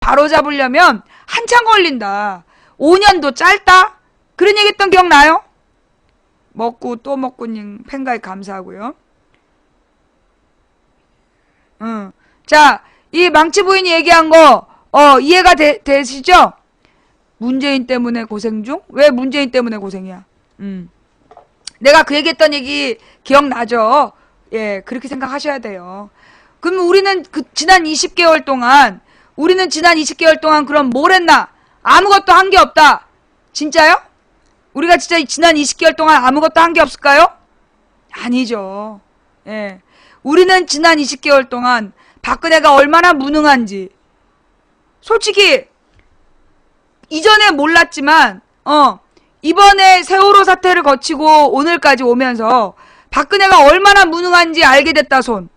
바로잡으려면 한참 걸린다. 5년도 짧다. 그런 얘기 했던 기억나요? 먹고 또 먹고님 팬가입 감사하고요. 자, 이 망치 부인이 얘기한 거 이해가 되시죠? 문재인 때문에 고생 중? 왜 문재인 때문에 고생이야? 내가 그 얘기했던 얘기 기억나죠? 예, 그렇게 생각하셔야 돼요. 그럼 우리는 지난 20개월 동안 그럼 뭘 했나? 아무것도 한 게 없다. 진짜요? 우리가 진짜 지난 20개월 동안 아무것도 한 게 없을까요? 아니죠. 예. 우리는 지난 20개월 동안 박근혜가 얼마나 무능한지 솔직히 이전에 몰랐지만 이번에 세월호 사태를 거치고 오늘까지 오면서 박근혜가 얼마나 무능한지 알게 됐다 손.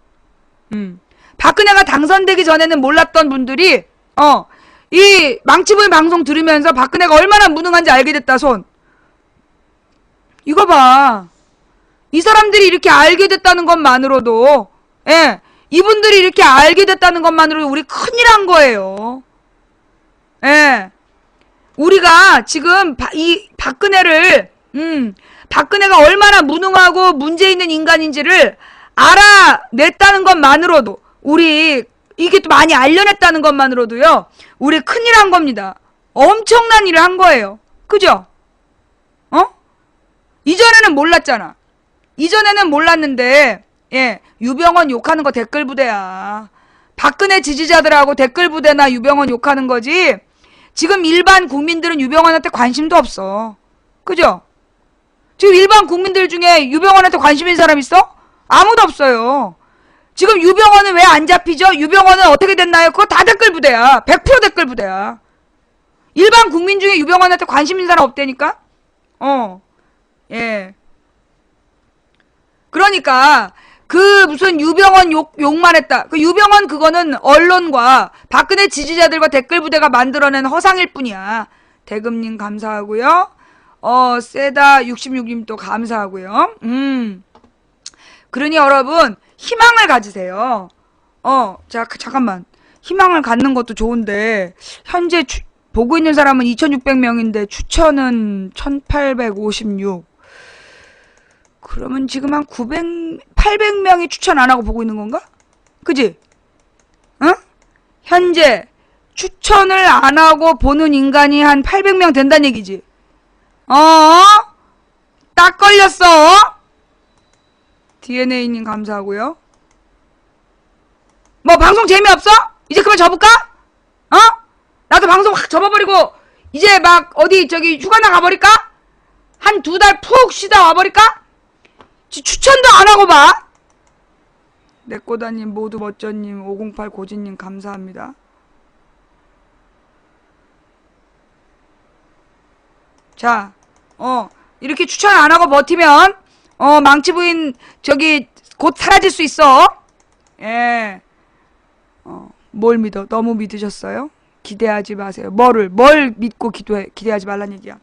박근혜가 당선되기 전에는 몰랐던 분들이 이 망치부인 방송 들으면서 박근혜가 얼마나 무능한지 알게 됐다 손. 이거 봐. 이 사람들이 이렇게 알게 됐다는 것만으로도 예, 이분들이 이렇게 알게 됐다는 것만으로도 우리 큰일 한 거예요. 예. 우리가 지금 이 박근혜를 박근혜가 얼마나 무능하고 문제 있는 인간인지를 알아냈다는 것만으로도 우리 이게 또 많이 알려냈다는 것만으로도요. 우리 큰일 한 겁니다. 엄청난 일을 한 거예요. 그죠? 이전에는 몰랐잖아. 이전에는 몰랐는데 예, 유병헌 욕하는 거 댓글 부대야. 박근혜 지지자들하고 댓글 부대나 유병헌 욕하는 거지. 지금 일반 국민들은 유병헌한테 관심도 없어. 그죠? 지금 일반 국민들 중에 유병헌한테 관심 있는 사람 있어? 아무도 없어요. 지금 유병헌은 왜 안 잡히죠? 유병헌은 어떻게 됐나요? 그거 다 댓글 부대야. 100% 댓글 부대야. 일반 국민 중에 유병헌한테 관심 있는 사람 없다니까? 예. 그러니까 그 무슨 유병헌 욕만 했다. 그 유병헌 그거는 언론과 박근혜 지지자들과 댓글 부대가 만들어낸 허상일 뿐이야. 대금님 감사하고요. 세다 66님 또 감사하고요. 그러니 여러분 희망을 가지세요. 자 잠깐만. 희망을 갖는 것도 좋은데 현재 보고 있는 사람은 2600명인데 추천은 1856. 그러면 지금 한 800명이 추천 안 하고 보고 있는 건가? 그지? 현재 추천을 안 하고 보는 인간이 한 800명 된다는 얘기지. 딱 걸렸어. DNA님 감사하고요. 뭐 방송 재미없어? 이제 그만 접을까? 나도 방송 확 접어버리고 이제 막 어디 저기 휴가 나가버릴까? 한 2달 푹 쉬다 와버릴까? 추천도 안 하고 봐. 내꼬다님 모두 멋져님 508 고진님 감사합니다. 자, 이렇게 추천 안 하고 버티면 망치부인 저기 곧 사라질 수 있어. 예. 뭘 믿어? 너무 믿으셨어요? 기대하지 마세요. 뭘 믿고 기대하지 말란 얘기야.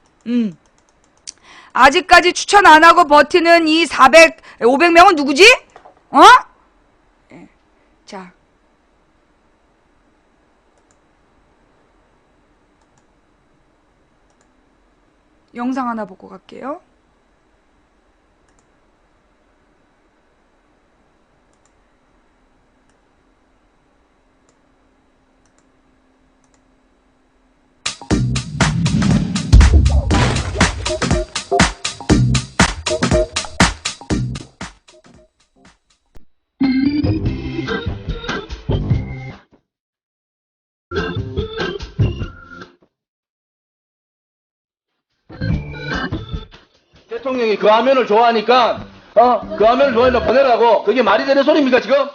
아직까지 추천 안 하고 버티는 이 500명은 누구지? 예. 자. 영상 하나 보고 갈게요. 대통령이 그 화면을 좋아하니까 그 화면을 좋아하니까 보내라고. 그게 말이 되는 소리입니까 지금?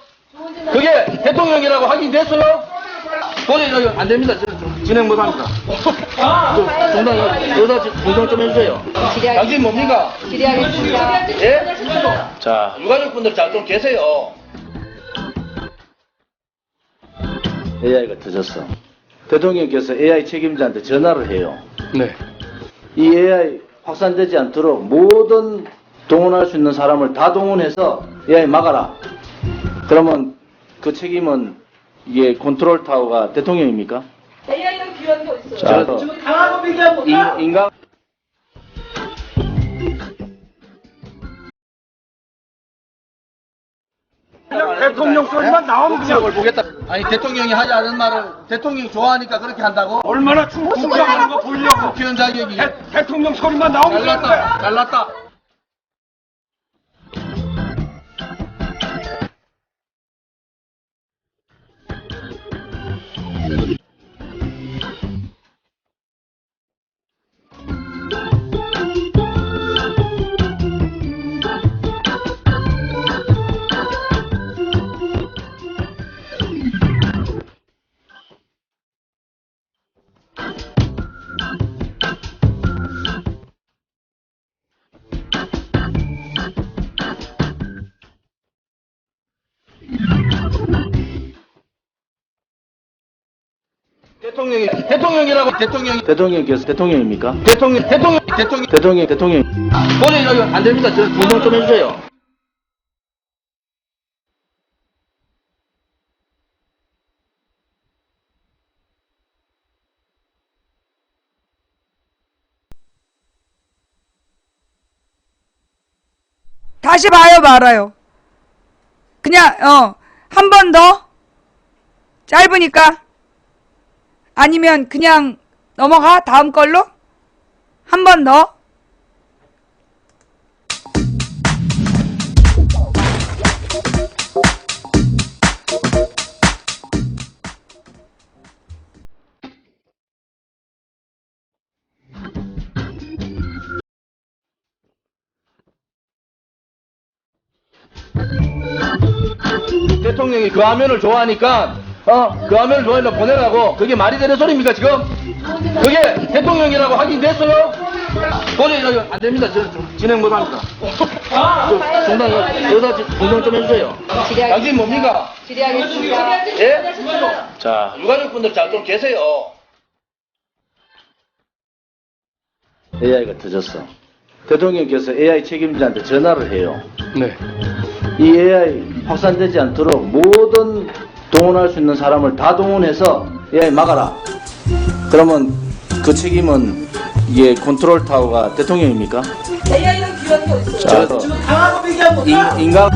그게 대통령이라고 확인됐어요? 보내 안 됩니다. 진행 못합니다. 중단 좀 해주세요. 당신 뭡니까? 기대하겠습니다. 예? 자, 유가족분들 잘 좀 계세요. AI가 터졌어. 대통령께서 AI 책임자한테 전화를 해요. 네. 이 AI 확산되지 않도록 모든 동원할 수 있는 사람을 다 동원해서 AI 막아라. 그러면 그 책임은 이게 컨트롤 타워가 대통령입니까? AI는 귀한 게 어딨어요? 자, 지금 당하고 비교한 거다. 인간. 대통령 소리만 나오면 그냥 그걸 보겠다. 아니 대통령이 하지 않은 말을 대통령이 좋아하니까 그렇게 한다고? 얼마나 충분하는 거 보려고. 국회의원 자격이 대통령 소리만 나오면 그냥 잘났다. 잘났다. 대통령이라고 대통령께서 대통령입니까? 대통령 도저히 이거 안 됩니다. 저 분석 좀 해주세요. 다시 봐요, 말아요. 그냥, 한 번 더? 짧으니까? 아니면 그냥 넘어가? 다음 걸로? 한 번 더? 대통령이 그 화면을 좋아하니까 그 화면을 좋아하니까 보내라고. 그게 말이 되는 소리입니까 지금? 그게 대통령이라고 확인됐어요? 도저히 이거 안 됩니다. 저 진행 못합니다. 중단 여기다 분석 좀 해주세요. 당신 뭡니까? 질의하겠습니다. 예? 자, 유가족분들 잘 좀 계세요. AI가 터졌어. 대통령께서 AI 책임자한테 전화를 해요. 네. 이 AI 확산되지 않도록 모든 동원할 수 있는 사람을 다 동원해서 AI 막아라. 그러면 그 책임은 이게 컨트롤 타워가 대통령입니까? AI는 귀한 게 어딨어요? 자, 지금 당하고 비교한 거다. 인간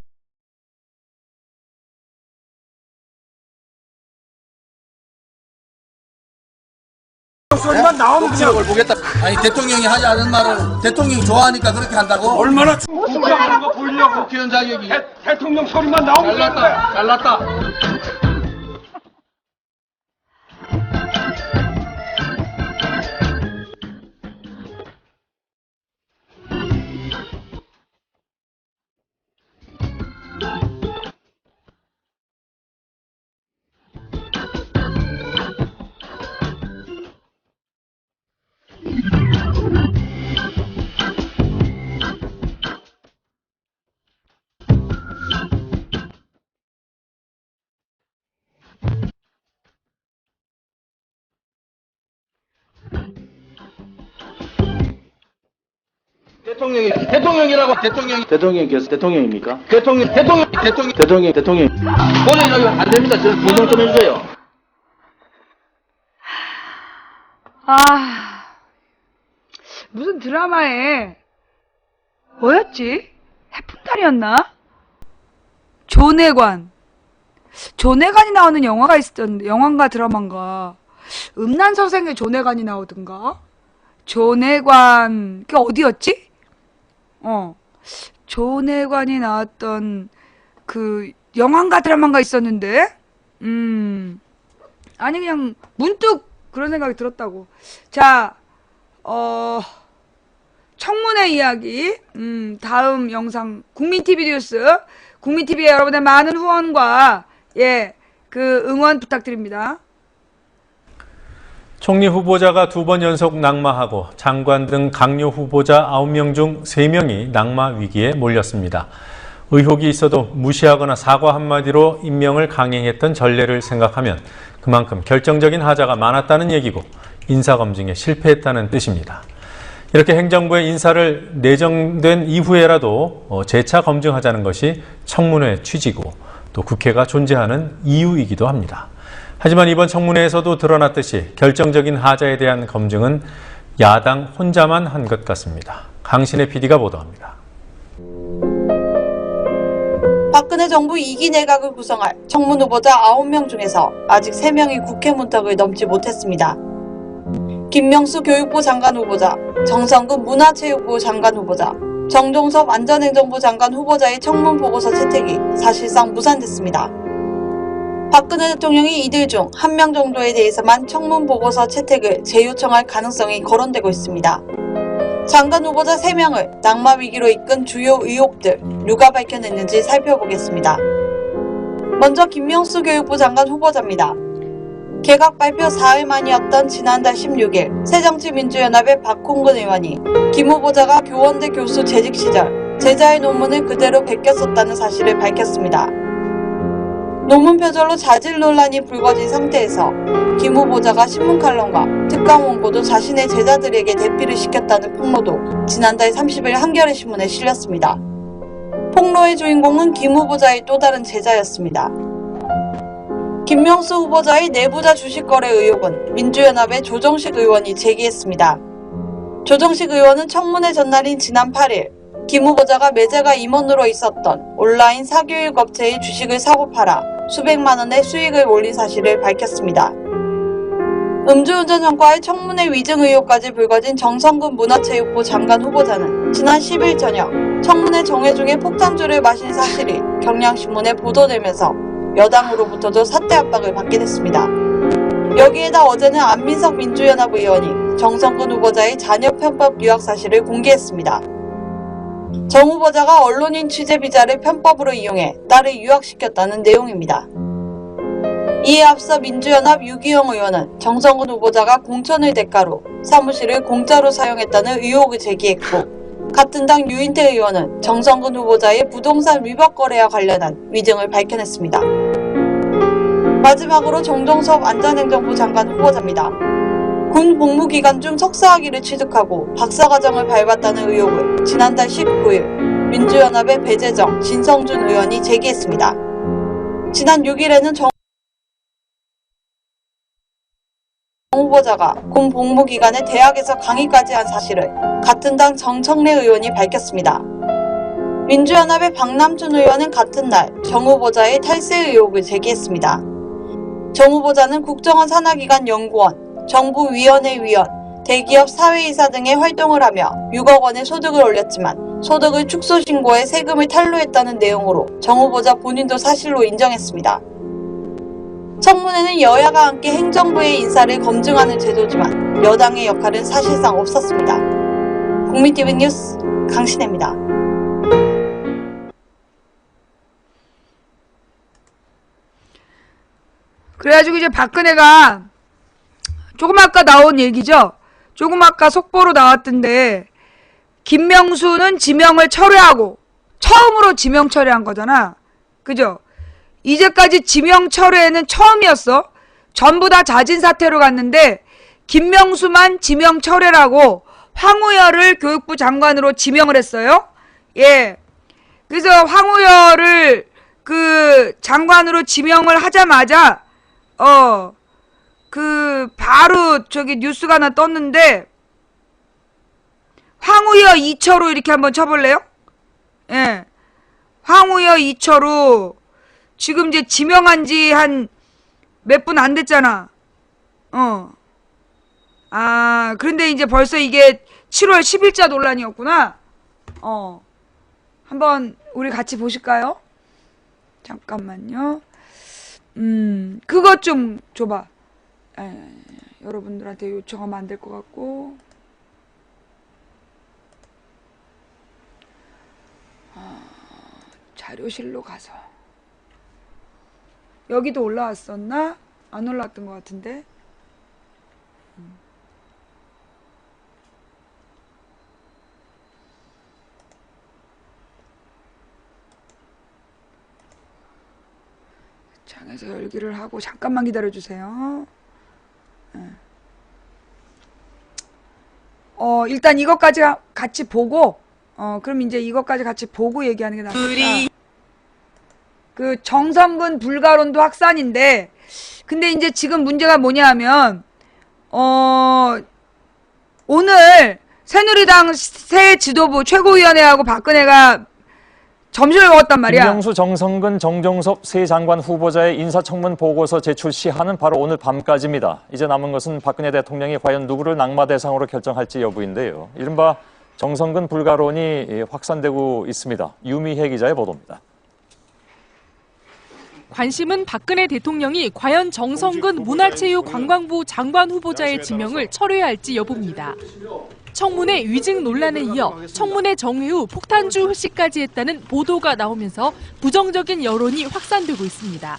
소리만 나오면 그냥 그걸 보겠다. 아니 대통령이 하지 않은 말을 대통령이 좋아하니까 그렇게 한다고? 얼마나 충분하는 거 보려고. 국회의원 자격이 대통령 소리만 나오면 그냥 잘났다. 잘났다. 대통령이라고 대통령께서 대통령입니까? 대통령 도저히 이거 안 됩니다. 저 분석 좀 해주세요. 아, 무슨 드라마에, 뭐였지? 해풍달이었나? 존해관이 나오는 영화가 있었는데, 영화인가 드라마인가. 음란서생의 존해관이 나오던가? 존해관, 그게 어디였지? 존해관이 나왔던 그 영화인가 드라마인가 있었는데, 아니 그냥 문득 그런 생각이 들었다고. 자, 청문회 이야기, 다음 영상 국민TV 뉴스, 국민TV에 여러분의 많은 후원과 그 응원 부탁드립니다. 총리 후보자가 2번 연속 낙마하고 장관 등 강요 후보자 9명 중 3명이 낙마 위기에 몰렸습니다. 의혹이 있어도 무시하거나 사과 한마디로 임명을 강행했던 전례를 생각하면 그만큼 결정적인 하자가 많았다는 얘기고 인사검증에 실패했다는 뜻입니다. 이렇게 행정부의 인사를 내정된 이후에라도 재차 검증하자는 것이 청문회 취지고 또 국회가 존재하는 이유이기도 합니다. 하지만 이번 청문회에서도 드러났듯이 결정적인 하자에 대한 검증은 야당 혼자만 한 것 같습니다. 강신의 PD가 보도합니다. 박근혜 정부 2기 내각을 구성할 청문 후보자 9명 중에서 아직 3명이 국회 문턱을 넘지 못했습니다. 김명수 교육부 장관 후보자, 정성근 문화체육부 장관 후보자, 정종섭 안전행정부 장관 후보자의 청문 보고서 채택이 사실상 무산됐습니다. 박근혜 대통령이 이들 중 1명 정도에 대해서만 청문 보고서 채택을 재요청할 가능성이 거론되고 있습니다. 장관 후보자 3명을 낙마 위기로 이끈 주요 의혹들 누가 밝혀냈는지 살펴보겠습니다. 먼저 김명수 교육부 장관 후보자입니다. 개각 발표 사흘 만이었던 지난달 16일 새정치민주연합의 박홍근 의원이 김 후보자가 교원대 교수 재직 시절 제자의 논문을 그대로 베껴 썼다는 사실을 밝혔습니다. 논문 표절로 자질 논란이 불거진 상태에서 김 후보자가 신문 칼럼과 특강 원고도 자신의 제자들에게 대피를 시켰다는 폭로도 지난달 30일 한겨레 신문에 실렸습니다. 폭로의 주인공은 김 후보자의 또 다른 제자였습니다. 김명수 후보자의 내부자 주식 거래 의혹은 민주연합의 조정식 의원이 제기했습니다. 조정식 의원은 청문회 전날인 지난 8일 김 후보자가 매제가 임원으로 있었던 온라인 사교육 업체의 주식을 사고 팔아 수백만 원의 수익을 올린 사실을 밝혔습니다. 음주운전 전과의 청문회 위증 의혹까지 불거진 정성근 문화체육부 장관 후보자는 지난 10일 저녁 청문회 정회 중에 폭탄주를 마신 사실이 경향신문에 보도되면서 여당으로부터도 사퇴 압박을 받게 됐습니다. 여기에다 어제는 안민석 민주연합 의원이 정성근 후보자의 자녀 편법 유학 사실을 공개했습니다. 정 후보자가 언론인 취재 비자를 편법으로 이용해 딸을 유학시켰다는 내용입니다. 이에 앞서 민주연합 유기영 의원은 정성근 후보자가 공천을 대가로 사무실을 공짜로 사용했다는 의혹을 제기했고, 같은 당 유인태 의원은 정성근 후보자의 부동산 위법 거래와 관련한 위증을 밝혀냈습니다. 마지막으로 정종섭 안전행정부 장관 후보자입니다. 군 복무기간 중 석사학위를 취득하고 박사과정을 밟았다는 의혹을 지난달 19일 민주연합의 배재정, 진성준 의원이 제기했습니다. 지난 6일에는 정 후보자가 군 복무기간에 대학에서 강의까지 한 사실을 같은 당 정청래 의원이 밝혔습니다. 민주연합의 박남춘 의원은 같은 날 정 후보자의 탈세 의혹을 제기했습니다. 정 후보자는 국정원 산하기관 연구원, 정부위원회 위원, 대기업 사회이사 등의 활동을 하며 6억 원의 소득을 올렸지만 소득을 축소 신고해 세금을 탈루했다는 내용으로 정 후보자 본인도 사실로 인정했습니다. 청문회는 여야가 함께 행정부의 인사를 검증하는 제도지만 여당의 역할은 사실상 없었습니다. 국민TV 뉴스 강신혜입니다. 그래가지고 이제 박근혜가 조금 아까 나온 얘기죠. 조금 아까 속보로 나왔던데 김명수는 지명을 철회하고 처음으로 지명 철회한 거잖아. 그죠? 이제까지 지명 철회는 처음이었어. 전부 다 자진 사퇴로 갔는데 김명수만 지명 철회라고 황우열을 교육부 장관으로 지명을 했어요. 예. 그래서 황우열을 그 장관으로 지명을 하자마자 바로 저기 뉴스가 하나 떴는데, 황우여 2처로 이렇게 한번 쳐볼래요? 예. 황우여 2처로 지금 이제 지명한 지 한 몇 분 안 됐잖아. 그런데 이제 벌써 이게 7월 10일자 논란이었구나. 한번 우리 같이 보실까요? 잠깐만요. 그것 좀 줘봐. 여러분들한테 요청하면 안 될 것 같고. 자료실로 가서. 여기도 올라왔었나? 안 올라왔던 것 같은데. 창에서 열기를 하고 잠깐만 기다려주세요. 일단 이것까지 같이 보고, 그럼 이제 이것까지 같이 보고 얘기하는 게 낫겠다. 그 정성근 불가론도 확산인데, 근데 이제 지금 문제가 뭐냐 하면, 오늘 새누리당 새 지도부 최고위원회하고 박근혜가 점심을 먹었단 말이야. 김명수, 정성근, 정종섭 세 장관 후보자의 인사청문 보고서 제출 시한은 바로 오늘 밤까지입니다. 이제 남은 것은 박근혜 대통령이 과연 누구를 낙마 대상으로 결정할지 여부인데요. 이른바 정성근 불가론이 확산되고 있습니다. 유미혜 기자의 보도입니다. 관심은 박근혜 대통령이 과연 정성근 문화체육관광부 장관 후보자의 지명을 철회할지 여부입니다. 청문회 위증 논란에 이어 청문회 정회 후 폭탄주 회식까지 했다는 보도가 나오면서 부정적인 여론이 확산되고 있습니다.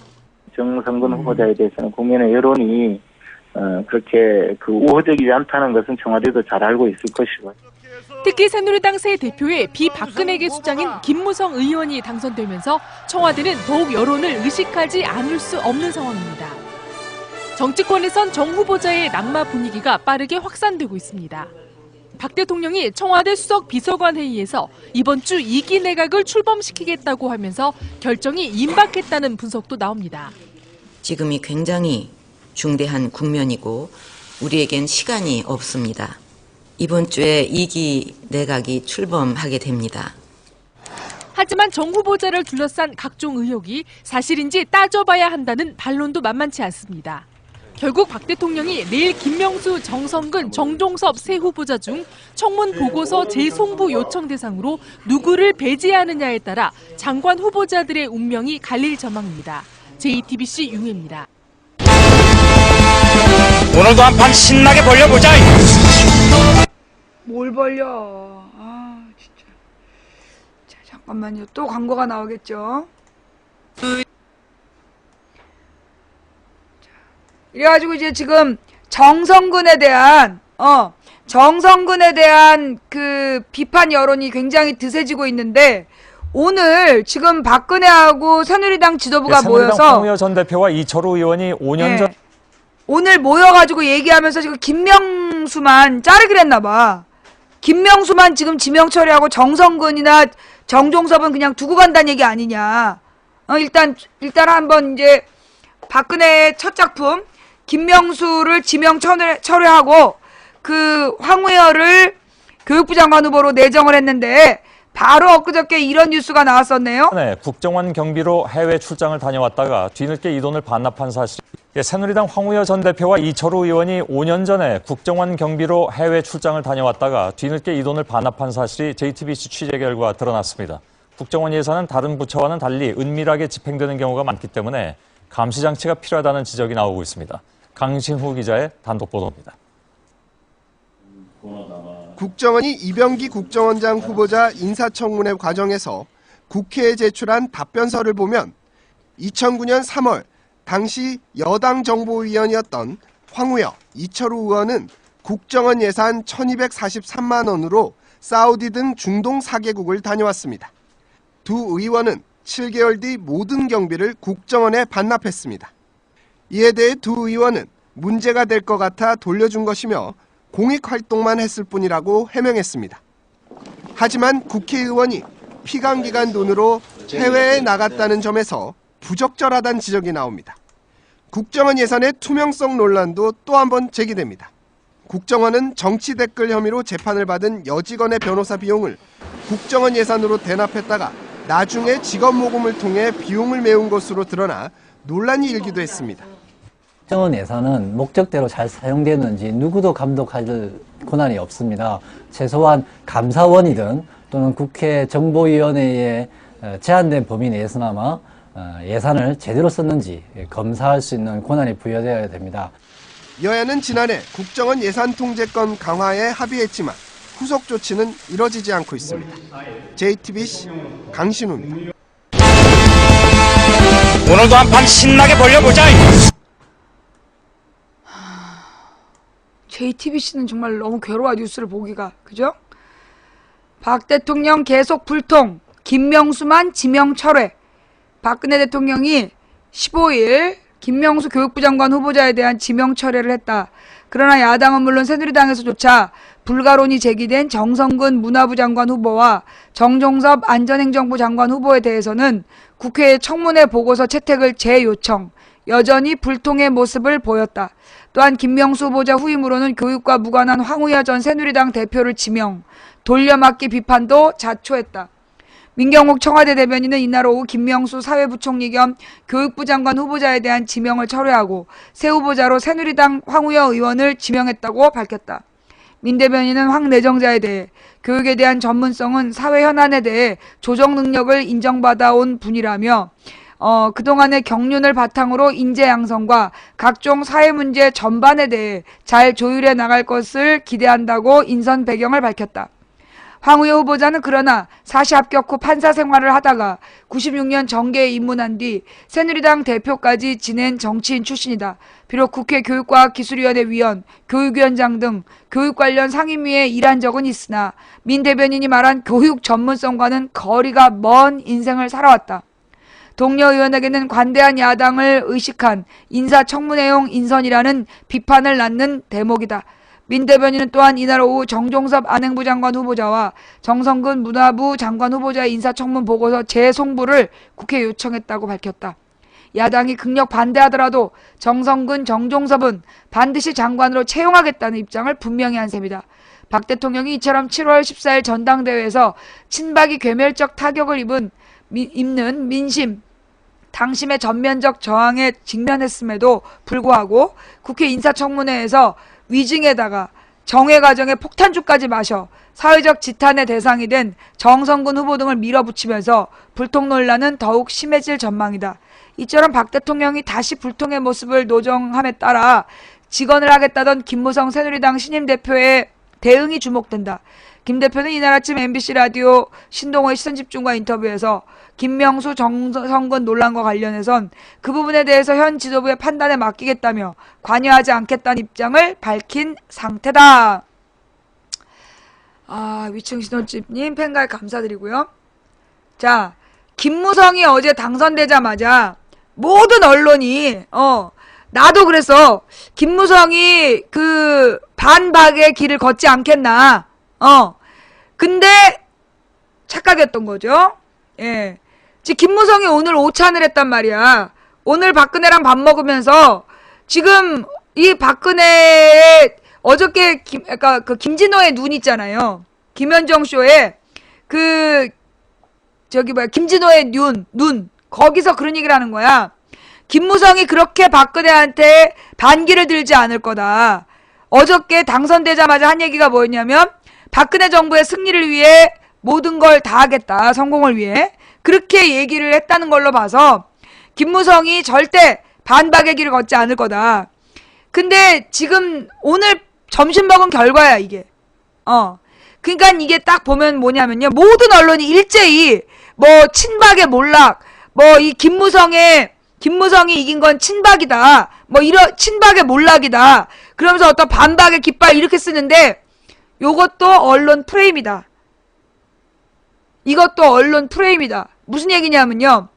정성근 후보자에 대해서는 국민의 여론이 그렇게 우호적이지 않다는 것은 청와대도 잘 알고 있을 것이고. 특히 새누리당 새 대표의 비박근혜계 수장인 김무성 의원이 당선되면서 청와대는 더욱 여론을 의식하지 않을 수 없는 상황입니다. 정치권에선 정 후보자의 낙마 분위기가 빠르게 확산되고 있습니다. 박 대통령이 청와대 수석 비서관 회의에서 이번 주 2기 내각을 출범시키겠다고 하면서 결정이 임박했다는 분석도 나옵니다. 지금이 굉장히 중대한 국면이고 우리에겐 시간이 없습니다. 이번 주에 2기 내각이 출범하게 됩니다. 하지만 정 후보자를 둘러싼 각종 의혹이 사실인지 따져봐야 한다는 반론도 만만치 않습니다. 결국 박 대통령이 내일 김명수, 정성근, 정종섭 세 후보자 중 청문 보고서 재송부 요청 대상으로 누구를 배제하느냐에 따라 장관 후보자들의 운명이 갈릴 전망입니다. JTBC 윤혜입니다. 오늘도 한판 신나게 벌려보자. 뭘 벌려. 아, 진짜. 자, 잠깐만요. 또 광고가 나오겠죠. 이래가지고 이제 지금 정성근에 대한 그 비판 여론이 굉장히 드세지고 있는데 오늘 지금 박근혜하고 새누리당 지도부가 모여서 황우여 전 대표와 이철우 의원이 5년 전 오늘 모여가지고 얘기하면서 지금 김명수만 자르기로 했나봐. 김명수만 지금 지명 처리하고 정성근이나 정종섭은 그냥 두고 간다는 얘기 아니냐. 일단 한번 이제 박근혜의 첫 작품 김명수를 지명 철회하고 그 황우여를 교육부 장관 후보로 내정을 했는데 바로 엊그저께 이런 뉴스가 나왔었네요. 네, 국정원 경비로 해외 출장을 다녀왔다가 뒤늦게 이 돈을 반납한 사실. 새누리당 황우여 전 대표와 이철우 의원이 5년 전에 국정원 경비로 해외 출장을 다녀왔다가 뒤늦게 이 돈을 반납한 사실이 JTBC 취재 결과 드러났습니다. 국정원 예산은 다른 부처와는 달리 은밀하게 집행되는 경우가 많기 때문에 감시 장치가 필요하다는 지적이 나오고 있습니다. 강신후 기자의 단독 보도입니다. 국정원이 이병기 국정원장 후보자 인사청문회 과정에서 국회에 제출한 답변서를 보면 2009년 3월 당시 여당 정보위원이었던 황우여, 이철우 의원은 국정원 예산 1243만 원으로 사우디 등 중동 4개국을 다녀왔습니다. 두 의원은 7개월 뒤 모든 경비를 국정원에 반납했습니다. 이에 대해 두 의원은 문제가 될 것 같아 돌려준 것이며 공익활동만 했을 뿐이라고 해명했습니다. 하지만 국회의원이 피감기관 돈으로 해외에 나갔다는 점에서 부적절하다는 지적이 나옵니다. 국정원 예산의 투명성 논란도 또 한 번 제기됩니다. 국정원은 정치 댓글 혐의로 재판을 받은 여직원의 변호사 비용을 국정원 예산으로 대납했다가 나중에 직원 모금을 통해 비용을 메운 것으로 드러나 논란이 일기도 했습니다. 국정원 예산은 목적대로 잘 사용되는지 누구도 감독할 권한이 없습니다. 최소한 감사원이든 또는 국회 정보위원회에 제한된 범위 내에서나마 예산을 제대로 썼는지 검사할 수 있는 권한이 부여되어야 됩니다. 여야는 지난해 국정원 예산 통제권 강화에 합의했지만 후속 조치는 이뤄지지 않고 있습니다. JTBC 강신우입니다. 오늘도 한판 신나게 벌려보자. JTBC는 정말 너무 괴로워 뉴스를 보기가. 그죠? 박 대통령 계속 불통, 김명수만 지명 철회. 박근혜 대통령이 15일 김명수 교육부 장관 후보자에 대한 지명 철회를 했다. 그러나 야당은 물론 새누리당에서조차 불가론이 제기된 정성근 문화부 장관 후보와 정종섭 안전행정부 장관 후보에 대해서는 국회에 청문회 보고서 채택을 재요청, 여전히 불통의 모습을 보였다. 또한 김명수 후보자 후임으로는 교육과 무관한 황우여 전 새누리당 대표를 지명, 돌려막기 비판도 자초했다. 민경욱 청와대 대변인은 이날 오후 김명수 사회부총리 겸 교육부 장관 후보자에 대한 지명을 철회하고 새 후보자로 새누리당 황우여 의원을 지명했다고 밝혔다. 민 대변인은 황 내정자에 대해 교육에 대한 전문성은 사회 현안에 대해 조정 능력을 인정받아온 분이라며 그동안의 경륜을 바탕으로 인재 양성과 각종 사회 문제 전반에 대해 잘 조율해 나갈 것을 기대한다고 인선 배경을 밝혔다. 황우여 후보자는 그러나 사시 합격 후 판사 생활을 하다가 96년 정계에 입문한 뒤 새누리당 대표까지 지낸 정치인 출신이다. 비록 국회 교육과학기술위원회 위원, 교육위원장 등 교육 관련 상임위에 일한 적은 있으나 민 대변인이 말한 교육 전문성과는 거리가 먼 인생을 살아왔다. 동료 의원에게는 관대한 야당을 의식한 인사청문회용 인선이라는 비판을 낳는 대목이다. 민 대변인은 또한 이날 오후 정종섭 안행부 장관 후보자와 정성근 문화부 장관 후보자의 인사청문 보고서 재송부를 국회에 요청했다고 밝혔다. 야당이 극력 반대하더라도 정성근, 정종섭은 반드시 장관으로 채용하겠다는 입장을 분명히 한 셈이다. 박 대통령이 이처럼 7월 14일 전당대회에서 친박이 괴멸적 타격을 입는 민심, 당심의 전면적 저항에 직면했음에도 불구하고 국회 인사청문회에서 위증에다가 정회 과정에 폭탄주까지 마셔 사회적 지탄의 대상이 된 정성근 후보 등을 밀어붙이면서 불통 논란은 더욱 심해질 전망이다. 이처럼 박 대통령이 다시 불통의 모습을 노정함에 따라 직언을 하겠다던 김무성 새누리당 신임 대표의 대응이 주목된다. 김 대표는 이날 아침 MBC 라디오 신동호의 시선집중과 인터뷰에서 김명수 정성근 논란과 관련해선 그 부분에 대해서 현 지도부의 판단에 맡기겠다며 관여하지 않겠다는 입장을 밝힌 상태다. 위층 신혼집님 팬가입 감사드리고요. 자, 김무성이 어제 당선되자마자 모든 언론이 나도 그래서 김무성이 그 반박의 길을 걷지 않겠나. 근데 착각했던 거죠. 예. 지금 김무성이 오늘 오찬을 했단 말이야. 오늘 박근혜랑 밥 먹으면서 지금 이 박근혜의 어저께 그 김진호의 눈 있잖아요. 김현정 쇼에 김진호의 눈 거기서 그런 얘기를 하는 거야. 김무성이 그렇게 박근혜한테 반기를 들지 않을 거다. 어저께 당선되자마자 한 얘기가 뭐였냐면 박근혜 정부의 승리를 위해 모든 걸 다 하겠다. 성공을 위해. 그렇게 얘기를 했다는 걸로 봐서 김무성이 절대 반박의 길을 걷지 않을 거다. 근데 지금 오늘 점심 먹은 결과야 이게. 그러니까 이게 딱 보면 뭐냐면요. 모든 언론이 일제히 뭐 친박의 몰락, 뭐 이 김무성이 이긴 건 친박이다. 뭐 이런 친박의 몰락이다. 그러면서 어떤 반박의 깃발 이렇게 쓰는데 요것도 언론 프레임이다. 이것도 언론 프레임이다. 무슨 얘기냐면요.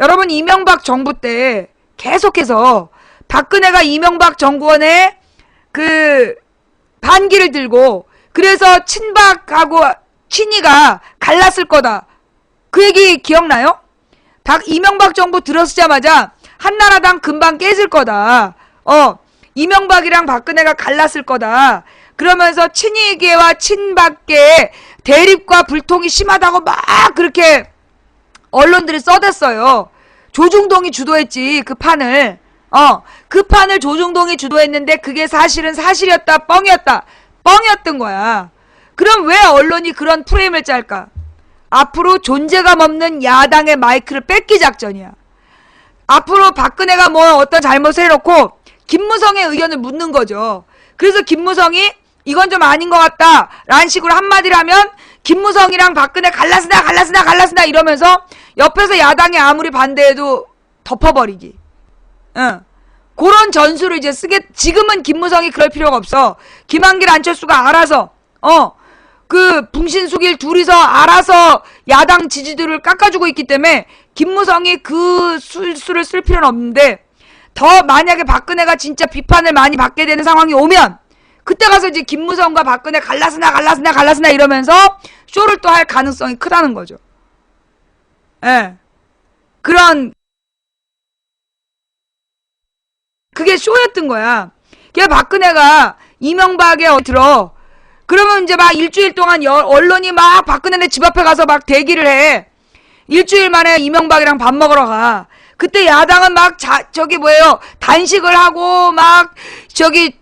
여러분 이명박 정부 때 계속해서 박근혜가 이명박 정권의 그 반기를 들고 그래서 친박하고 친이가 갈랐을 거다. 그 얘기 기억나요? 이명박 정부 들어서자마자 한나라당 금방 깨질 거다. 이명박이랑 박근혜가 갈랐을 거다. 그러면서 친이계와 친박계의 대립과 불통이 심하다고 막 그렇게 언론들이 써댔어요. 조중동이 주도했지 그 판을. 그 판을 조중동이 주도했는데 그게 사실은 사실이었다 뻥이었던 거야. 그럼 왜 언론이 그런 프레임을 짤까? 앞으로 존재감 없는 야당의 마이크를 뺏기 작전이야. 앞으로 박근혜가 뭐 어떤 잘못을 해놓고 김무성의 의견을 묻는 거죠. 그래서 김무성이 이건 좀 아닌 것 같다 라는 식으로 한마디를 하면 김무성이랑 박근혜 갈라스나 이러면서 옆에서 야당이 아무리 반대해도 덮어버리기. 그런 전술을 이제 지금은 김무성이 그럴 필요가 없어. 김한길 안철수가 알아서 그 붕신수길 둘이서 알아서 야당 지지들을 깎아주고 있기 때문에 김무성이 그 술수를 쓸 필요는 없는데 더 만약에 박근혜가 진짜 비판을 많이 받게 되는 상황이 오면 그때 가서 이제 김무성과 박근혜 갈라스나 이러면서 쇼를 또 할 가능성이 크다는 거죠. 예. 그런 그게 쇼였던 거야. 걔 박근혜가 이명박에 들어. 그러면 이제 막 일주일 동안 언론이 막 박근혜네 집 앞에 가서 막 대기를 해. 일주일 만에 이명박이랑 밥 먹으러 가. 그때 야당은 막 단식을 하고 막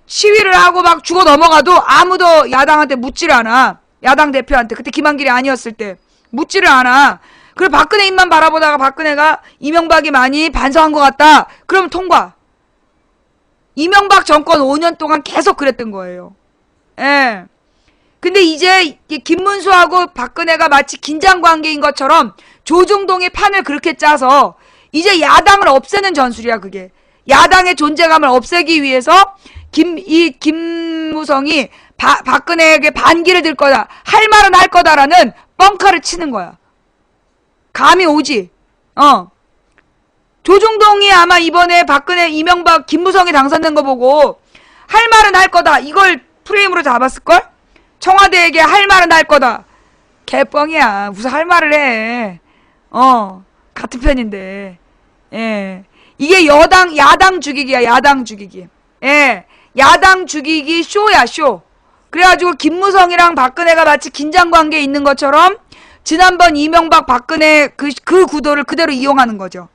시위를 하고 막 죽어 넘어가도 아무도 야당한테 묻지를 않아. 야당 대표한테. 그때 김한길이 아니었을 때. 묻지를 않아. 그리고 박근혜 입만 바라보다가 박근혜가 이명박이 많이 반성한 것 같다. 그럼 통과. 이명박 정권 5년 동안 계속 그랬던 거예요. 예. 근데 이제 김문수하고 박근혜가 마치 긴장 관계인 것처럼 조중동이 판을 그렇게 짜서 이제 야당을 없애는 전술이야, 그게. 야당의 존재감을 없애기 위해서 김무성이 박근혜에게 반기를 들 거다. 할 말은 할 거다라는 뻥카를 치는 거야. 감이 오지. 조중동이 아마 이번에 박근혜, 이명박, 김무성이 당선된 거 보고 할 말은 할 거다. 이걸 프레임으로 잡았을걸? 청와대에게 할 말은 할 거다. 개뻥이야. 무슨 할 말을 해. 같은 편인데. 예. 이게 야당 죽이기야, 야당 죽이기. 예. 야당 죽이기 쇼야, 쇼. 그래가지고 김무성이랑 박근혜가 마치 긴장 관계에 있는 것처럼 지난번 이명박, 박근혜 그 구도를 그대로 이용하는 거죠.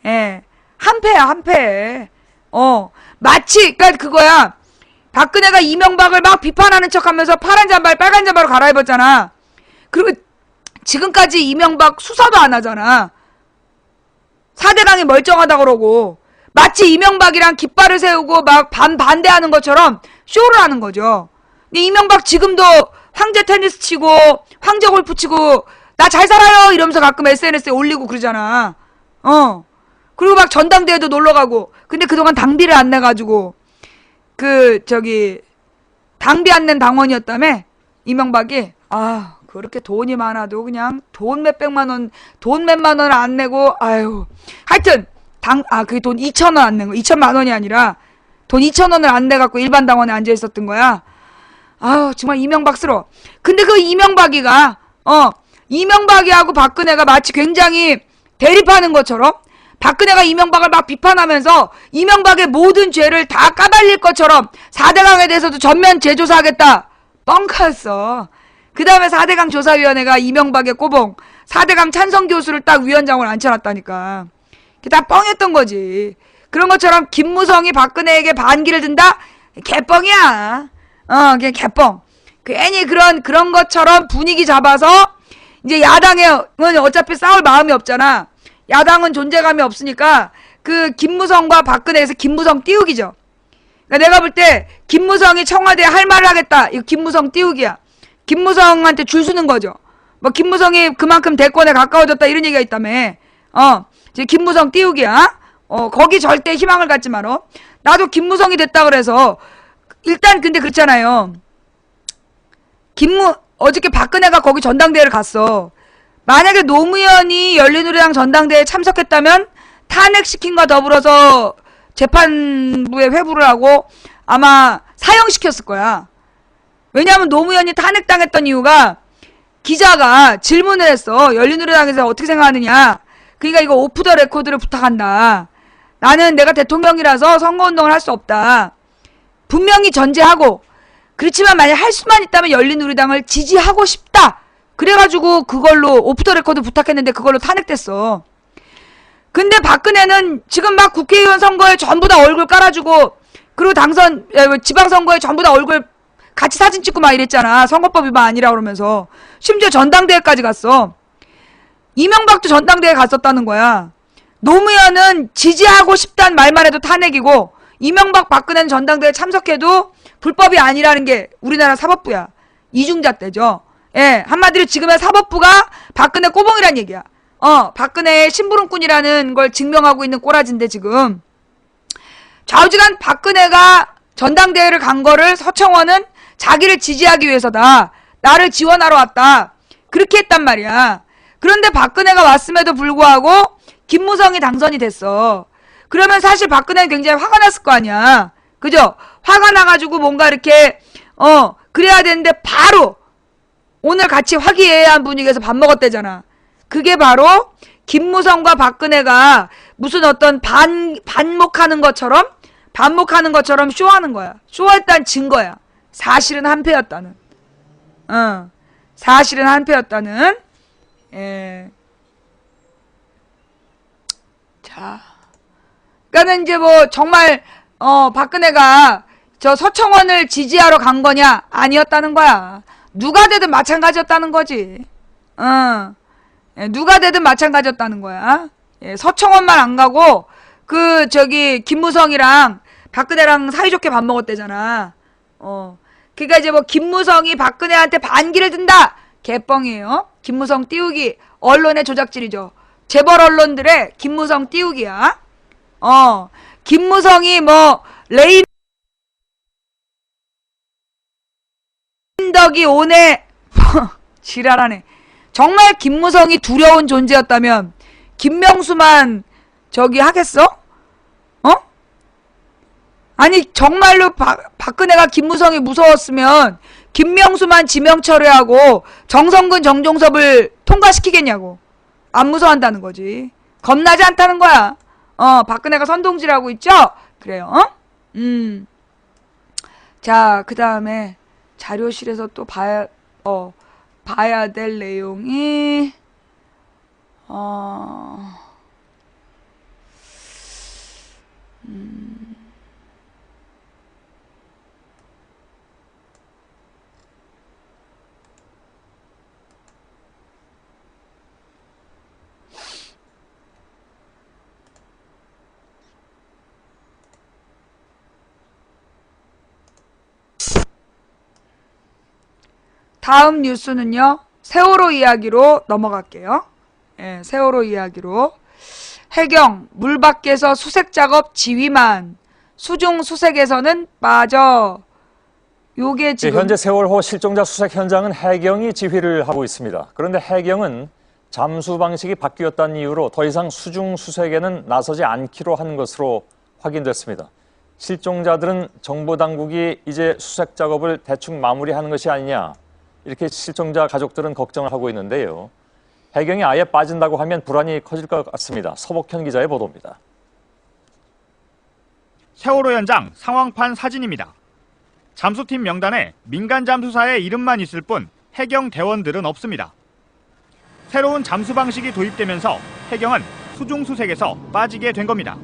예. 한패야, 한패. 마치, 그니까 그거야. 박근혜가 이명박을 막 비판하는 척 하면서 파란 잠바를 빨간 잠바로 갈아입었잖아. 그리고 지금까지 이명박 수사도 안 하잖아. 4대강이 멀쩡하다 그러고. 마치 이명박이랑 깃발을 세우고 막 반대하는 것처럼 쇼를 하는 거죠. 근데 이명박 지금도 황제 테니스 치고 황제 골프 치고 나 잘 살아요 이러면서 가끔 SNS에 올리고 그러잖아. 그리고 막 전당대회도 놀러가고. 근데 그동안 당비를 안 내가지고 당비 안 낸 당원이었다며? 이명박이? 그렇게 돈이 많아도 그냥 돈 몇백만 원, 돈 몇만 원 안 내고, 아유. 하여튼, 그게 돈 2,000원 안 낸 거. 2,000만 원이 아니라, 돈 2,000원을 안 내갖고 일반 당원에 앉아 있었던 거야. 아유, 정말 이명박스러워. 근데 그 이명박이가, 이명박이하고 박근혜가 마치 굉장히 대립하는 것처럼, 박근혜가 이명박을 막 비판하면서 이명박의 모든 죄를 다 까발릴 것처럼 4대강에 대해서도 전면 재조사하겠다. 뻥카였어. 그 다음에 4대강 조사위원회가 이명박의 꼬봉 4대강 찬성 교수를 딱 위원장으로 앉혀놨다니까. 그게 다 뻥했던 거지. 그런 것처럼 김무성이 박근혜에게 반기를 든다? 개뻥이야. 그게 개뻥. 괜히 그런 것처럼 분위기 잡아서 이제 야당은 어차피 싸울 마음이 없잖아. 야당은 존재감이 없으니까 그 김무성과 박근혜에서 김무성 띄우기죠. 그러니까 내가 볼 때 김무성이 청와대에 할 말을 하겠다. 이거 김무성 띄우기야. 김무성한테 줄 서는 거죠. 뭐 김무성이 그만큼 대권에 가까워졌다 이런 얘기가 있다며. 이제 김무성 띄우기야. 거기 절대 희망을 갖지 마라. 나도 김무성이 됐다 그래서 일단 근데 그렇잖아요. 어저께 박근혜가 거기 전당대회를 갔어. 만약에 노무현이 열린우리당 전당대회에 참석했다면 탄핵시킨과 더불어서 재판부에 회부를 하고 아마 사형시켰을 거야. 왜냐하면 노무현이 탄핵당했던 이유가 기자가 질문을 했어. 열린우리당에서 어떻게 생각하느냐. 그러니까 이거 오프 더 레코드를 부탁한다. 나는 내가 대통령이라서 선거운동을 할 수 없다. 분명히 전제하고 그렇지만 만약 할 수만 있다면 열린우리당을 지지하고 싶다. 그래가지고 그걸로 오프 더 레코드 부탁했는데 그걸로 탄핵됐어. 근데 박근혜는 지금 막 국회의원 선거에 전부 다 얼굴 깔아주고 그리고 지방선거에 전부 다 얼굴 같이 사진 찍고 막 이랬잖아. 선거법 위반 아니라 그러면서. 심지어 전당대회까지 갔어. 이명박도 전당대회 갔었다는 거야. 노무현은 지지하고 싶다는 말만 해도 탄핵이고 이명박 박근혜는 전당대회 참석해도 불법이 아니라는 게 우리나라 사법부야. 이중잣대죠. 예, 한마디로 지금의 사법부가 박근혜 꼬봉이란 얘기야. 박근혜의 심부름꾼이라는 걸 증명하고 있는 꼬라지인데 지금. 좌우지간 박근혜가 전당대회를 간 거를 서청원은 자기를 지지하기 위해서다. 나를 지원하러 왔다. 그렇게 했단 말이야. 그런데 박근혜가 왔음에도 불구하고 김무성이 당선이 됐어. 그러면 사실 박근혜는 굉장히 화가 났을 거 아니야. 그죠? 화가 나가지고 뭔가 이렇게 그래야 되는데 바로 오늘 같이 화기애애한 분위기에서 밥 먹었대잖아. 그게 바로 김무성과 박근혜가 무슨 어떤 반목하는 것처럼 쇼하는 거야. 쇼했다는 증거야. 사실은 한패였다는. 사실은 한패였다는. 예. 자. 그러니까는 이제 뭐 정말 박근혜가 저 서청원을 지지하러 간 거냐? 아니었다는 거야. 누가 되든 마찬가지였다는 거지. 예, 누가 되든 마찬가지였다는 거야. 예, 서청원만 안 가고 김무성이랑 박근혜랑 사이좋게 밥 먹었대잖아. 그러니까 이제 뭐 김무성이 박근혜한테 반기를 든다. 개뻥이에요. 김무성 띄우기. 언론의 조작질이죠. 재벌 언론들의 김무성 띄우기야. 김무성이 뭐 레인덕이 오네. 지랄하네. 정말 김무성이 두려운 존재였다면 김명수만 저기 하겠어? 아니 정말로 박근혜가 김무성이 무서웠으면 김명수만 지명 처리하고 정성근 정종섭을 통과시키겠냐고. 안 무서워한다는 거지. 겁나지 않다는 거야. 박근혜가 선동질하고 있죠? 그래요. 자, 그 다음에 자료실에서 또 봐야 될 내용이 다음 뉴스는요. 세월호 이야기로 넘어갈게요. 예, 세월호 이야기로. 해경 물 밖에서 수색 작업 지휘만, 수중 수색에서는 빠져. 요게 지금 현재 세월호 실종자 수색 현장은 해경이 지휘를 하고 있습니다. 그런데 해경은 잠수 방식이 바뀌었다는 이유로 더 이상 수중 수색에는 나서지 않기로 한 것으로 확인됐습니다. 실종자들은 정보당국이 이제 수색 작업을 대충 마무리하는 것이 아니냐, 이렇게 실종자 가족들은 걱정을 하고 있는데요. 해경이 아예 빠진다고 하면 불안이 커질 것 같습니다. 서복현 기자의 보도입니다. 세월호 현장 상황판 사진입니다. 잠수팀 명단에 민간 잠수사의 이름만 있을 뿐 해경 대원들은 없습니다. 새로운 잠수 방식이 도입되면서 해경은 수중 수색에서 빠지게 된 겁니다.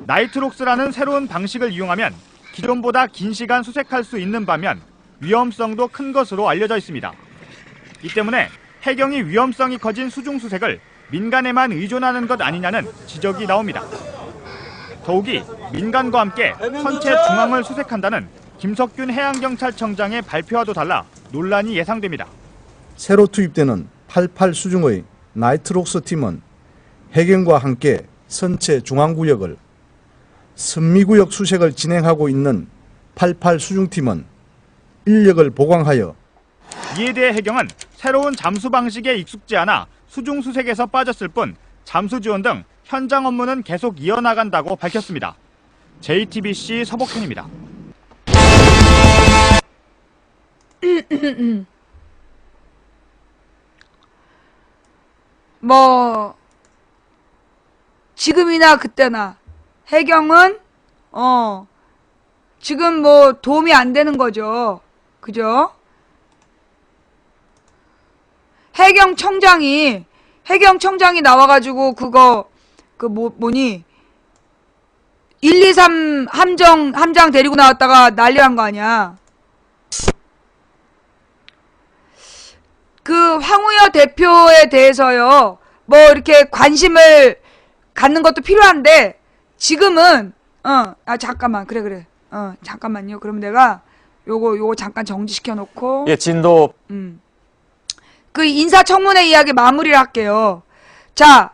나이트록스라는 새로운 방식을 이용하면 기존보다 긴 시간 수색할 수 있는 반면 위험성도 큰 것으로 알려져 있습니다. 이 때문에 해경이 위험성이 커진 수중 수색을 민간에만 의존하는 것 아니냐는 지적이 나옵니다. 더욱이 민간과 함께 선체 중앙을 수색한다는 김석균 해양경찰청장의 발표와도 달라 논란이 예상됩니다. 새로 투입되는 88 수중의 나이트록스 팀은 해경과 함께 선체 중앙구역을, 선미구역 수색을 진행하고 있는 88 수중팀은 인력을 보강하여. 이에 대해 해경은 새로운 잠수 방식에 익숙지 않아 수중 수색에서 빠졌을 뿐 잠수 지원 등 현장 업무는 계속 이어나간다고 밝혔습니다. JTBC 서복현입니다. 뭐 지금이나 그때나 해경은 지금 뭐 도움이 안 되는 거죠. 그죠? 해경청장이 나와가지고 뭐니 123 함장 데리고 나왔다가 난리 난 거 아니야. 그 황우여 대표에 대해서요, 뭐 이렇게 관심을 갖는 것도 필요한데 지금은 잠깐만. 그래. 잠깐만요. 그럼 내가 요거 잠깐 정지시켜 놓고. 예, 진도. 그 인사청문회 이야기 마무리를 할게요. 자,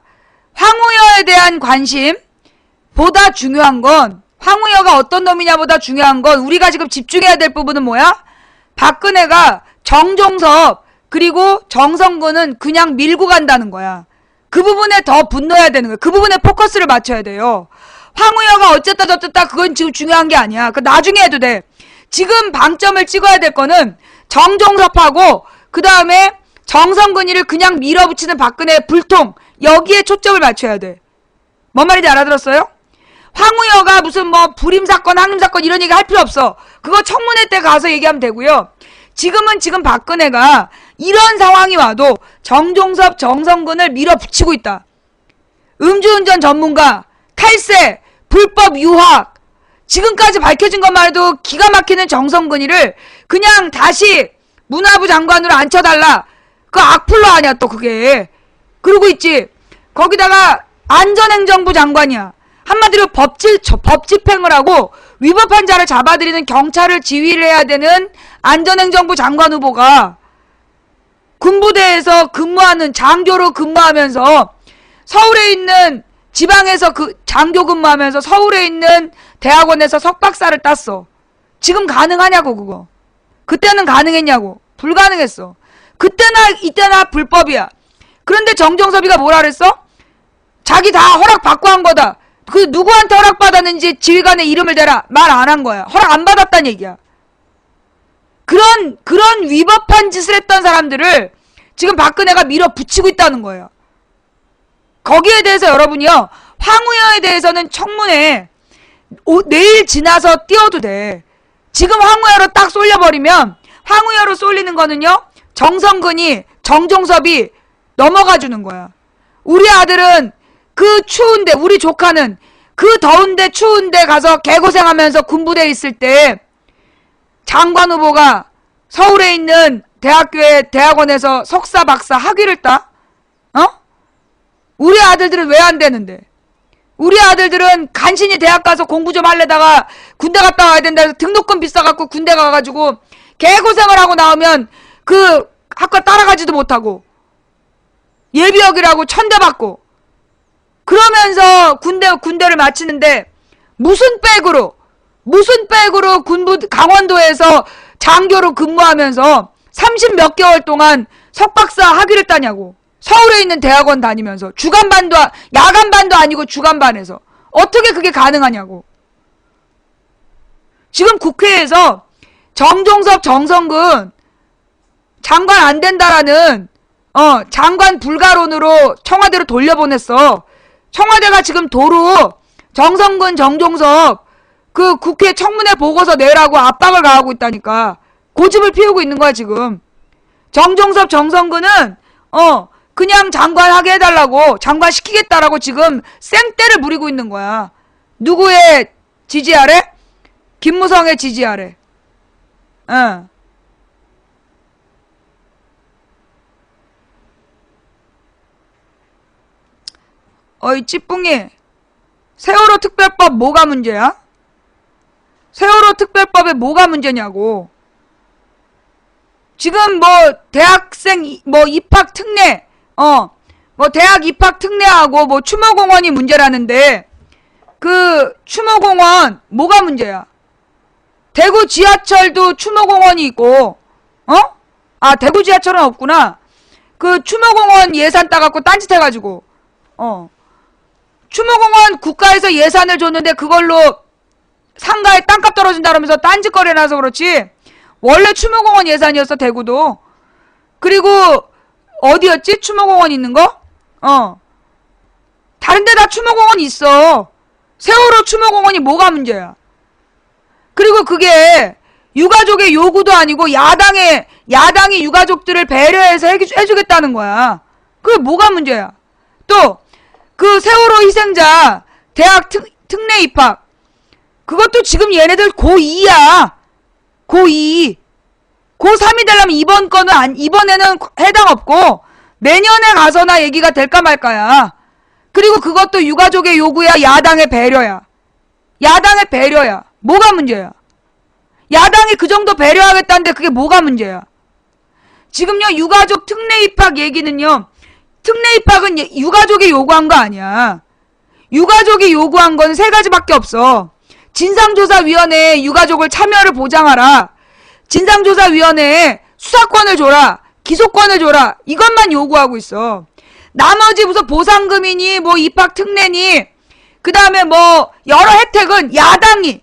황우여에 대한 관심보다 중요한 건, 황우여가 어떤 놈이냐보다 중요한 건 우리가 지금 집중해야 될 부분은 뭐야? 박근혜가 정종섭 그리고 정성근은 그냥 밀고 간다는 거야. 그 부분에 더 분노해야 되는 거야. 그 부분에 포커스를 맞춰야 돼요. 황우여가 어쨌다 저쨌다 그건 지금 중요한 게 아니야. 그 나중에 해도 돼. 지금 방점을 찍어야 될 거는 정종섭하고 그 다음에 정성근이를 그냥 밀어붙이는 박근혜의 불통, 여기에 초점을 맞춰야 돼. 뭔 말인지 알아들었어요? 황우여가 무슨 뭐 불임사건, 항림사건 이런 얘기 할 필요 없어. 그거 청문회 때 가서 얘기하면 되고요. 지금 박근혜가 이런 상황이 와도 정종섭, 정성근을 밀어붙이고 있다. 음주운전 전문가, 탈세, 불법 유학, 지금까지 밝혀진 것만 해도 기가 막히는 정성근이를 그냥 다시 문화부 장관으로 앉혀달라. 그 악플로 아냐 또 그게. 그러고 있지. 거기다가 안전행정부 장관이야. 한마디로 법 집행을 하고 위법한 자를 잡아들이는 경찰을 지휘를 해야 되는 안전행정부 장관 후보가 군부대에서 근무하는 장교로 근무하면서 서울에 있는 지방에서 그 장교 근무하면서 서울에 있는 대학원에서 석박사를 땄어. 지금 가능하냐고 그거. 그때는 가능했냐고. 불가능했어. 그때나 이때나 불법이야. 그런데 정종섭이가 뭐라 그랬어? 자기 다 허락 받고 한 거다. 그 누구한테 허락 받았는지 지휘관의 이름을 대라. 말 안 한 거야. 허락 안 받았다는 얘기야. 그런 위법한 짓을 했던 사람들을 지금 박근혜가 밀어붙이고 있다는 거예요. 거기에 대해서 여러분이요. 황우여에 대해서는 청문회 내일 지나서 띄워도 돼. 지금 황우여로 딱 쏠려버리면 황우여로 쏠리는 거는요. 정성근이 정종섭이 넘어가 주는 거야. 우리 아들은 그 추운데 우리 조카는 그 더운데 추운데 가서 개고생하면서 군부대에 있을 때 장관 후보가 서울에 있는 대학원에서 석사 박사 학위를 따? 우리 아들들은 왜 안 되는데? 우리 아들들은 간신히 대학 가서 공부 좀 하려다가 군대 갔다 와야 된다 해서 등록금 비싸갖고 군대 가가지고 개고생을 하고 나오면 그 학과 따라가지도 못하고 예비역이라고 천대받고 그러면서 군대를 마치는데 무슨 백으로 강원도에서 장교로 근무하면서 30 몇 개월 동안 석박사 학위를 따냐고. 서울에 있는 대학원 다니면서 야간반도 아니고 주간반에서 어떻게 그게 가능하냐고. 지금 국회에서 정종섭, 정성근 장관 안 된다라는 장관 불가론으로 청와대로 돌려보냈어. 청와대가 지금 도로 정성근, 정종섭 그 국회 청문회 보고서 내라고 압박을 가하고 있다니까. 고집을 피우고 있는 거야 지금. 정종섭, 정성근은 그냥 장관 하게 해달라고, 장관 시키겠다라고 지금 생떼를 부리고 있는 거야. 누구의 지지 아래? 김무성의 지지 아래. 어이 찌뿡이, 세월호 특별법 뭐가 문제야? 세월호 특별법에 뭐가 문제냐고. 지금 뭐 대학생 입학 특례, 대학 입학 특례하고 뭐 추모공원이 문제라는데 그 추모공원 뭐가 문제야? 대구 지하철도 추모공원이 있고, 대구 지하철은 없구나. 그 추모공원 예산 따갖고 딴짓해가지고, 추모공원 국가에서 예산을 줬는데 그걸로 상가에 땅값 떨어진다 그러면서 딴짓거리 나서 그렇지. 원래 추모공원 예산이었어, 대구도. 그리고 어디였지? 추모공원 있는 거? 다른 데 다 추모공원 있어. 세월호 추모공원이 뭐가 문제야? 그리고 그게 유가족의 요구도 아니고 야당이 유가족들을 배려해서 해주겠다는 거야. 그게 뭐가 문제야? 또 그 세월호 희생자 대학 특례 입학 그것도 지금 얘네들 고2야. 고2. 고3이 되려면 이번에는 해당 없고 내년에 가서나 얘기가 될까 말까야. 그리고 그것도 유가족의 요구야, 야당의 배려야. 야당의 배려야. 뭐가 문제야? 야당이 그 정도 배려하겠다는데 그게 뭐가 문제야? 지금요, 유가족 특례 입학 얘기는요, 특례 입학은 유가족이 요구한 거 아니야. 유가족이 요구한 건 세 가지밖에 없어. 진상조사위원회에 유가족을 참여를 보장하라. 진상조사위원회에 수사권을 줘라. 기소권을 줘라. 이것만 요구하고 있어. 나머지 무슨 보상금이니 뭐 입학 특례니 그 다음에 뭐 여러 혜택은 야당이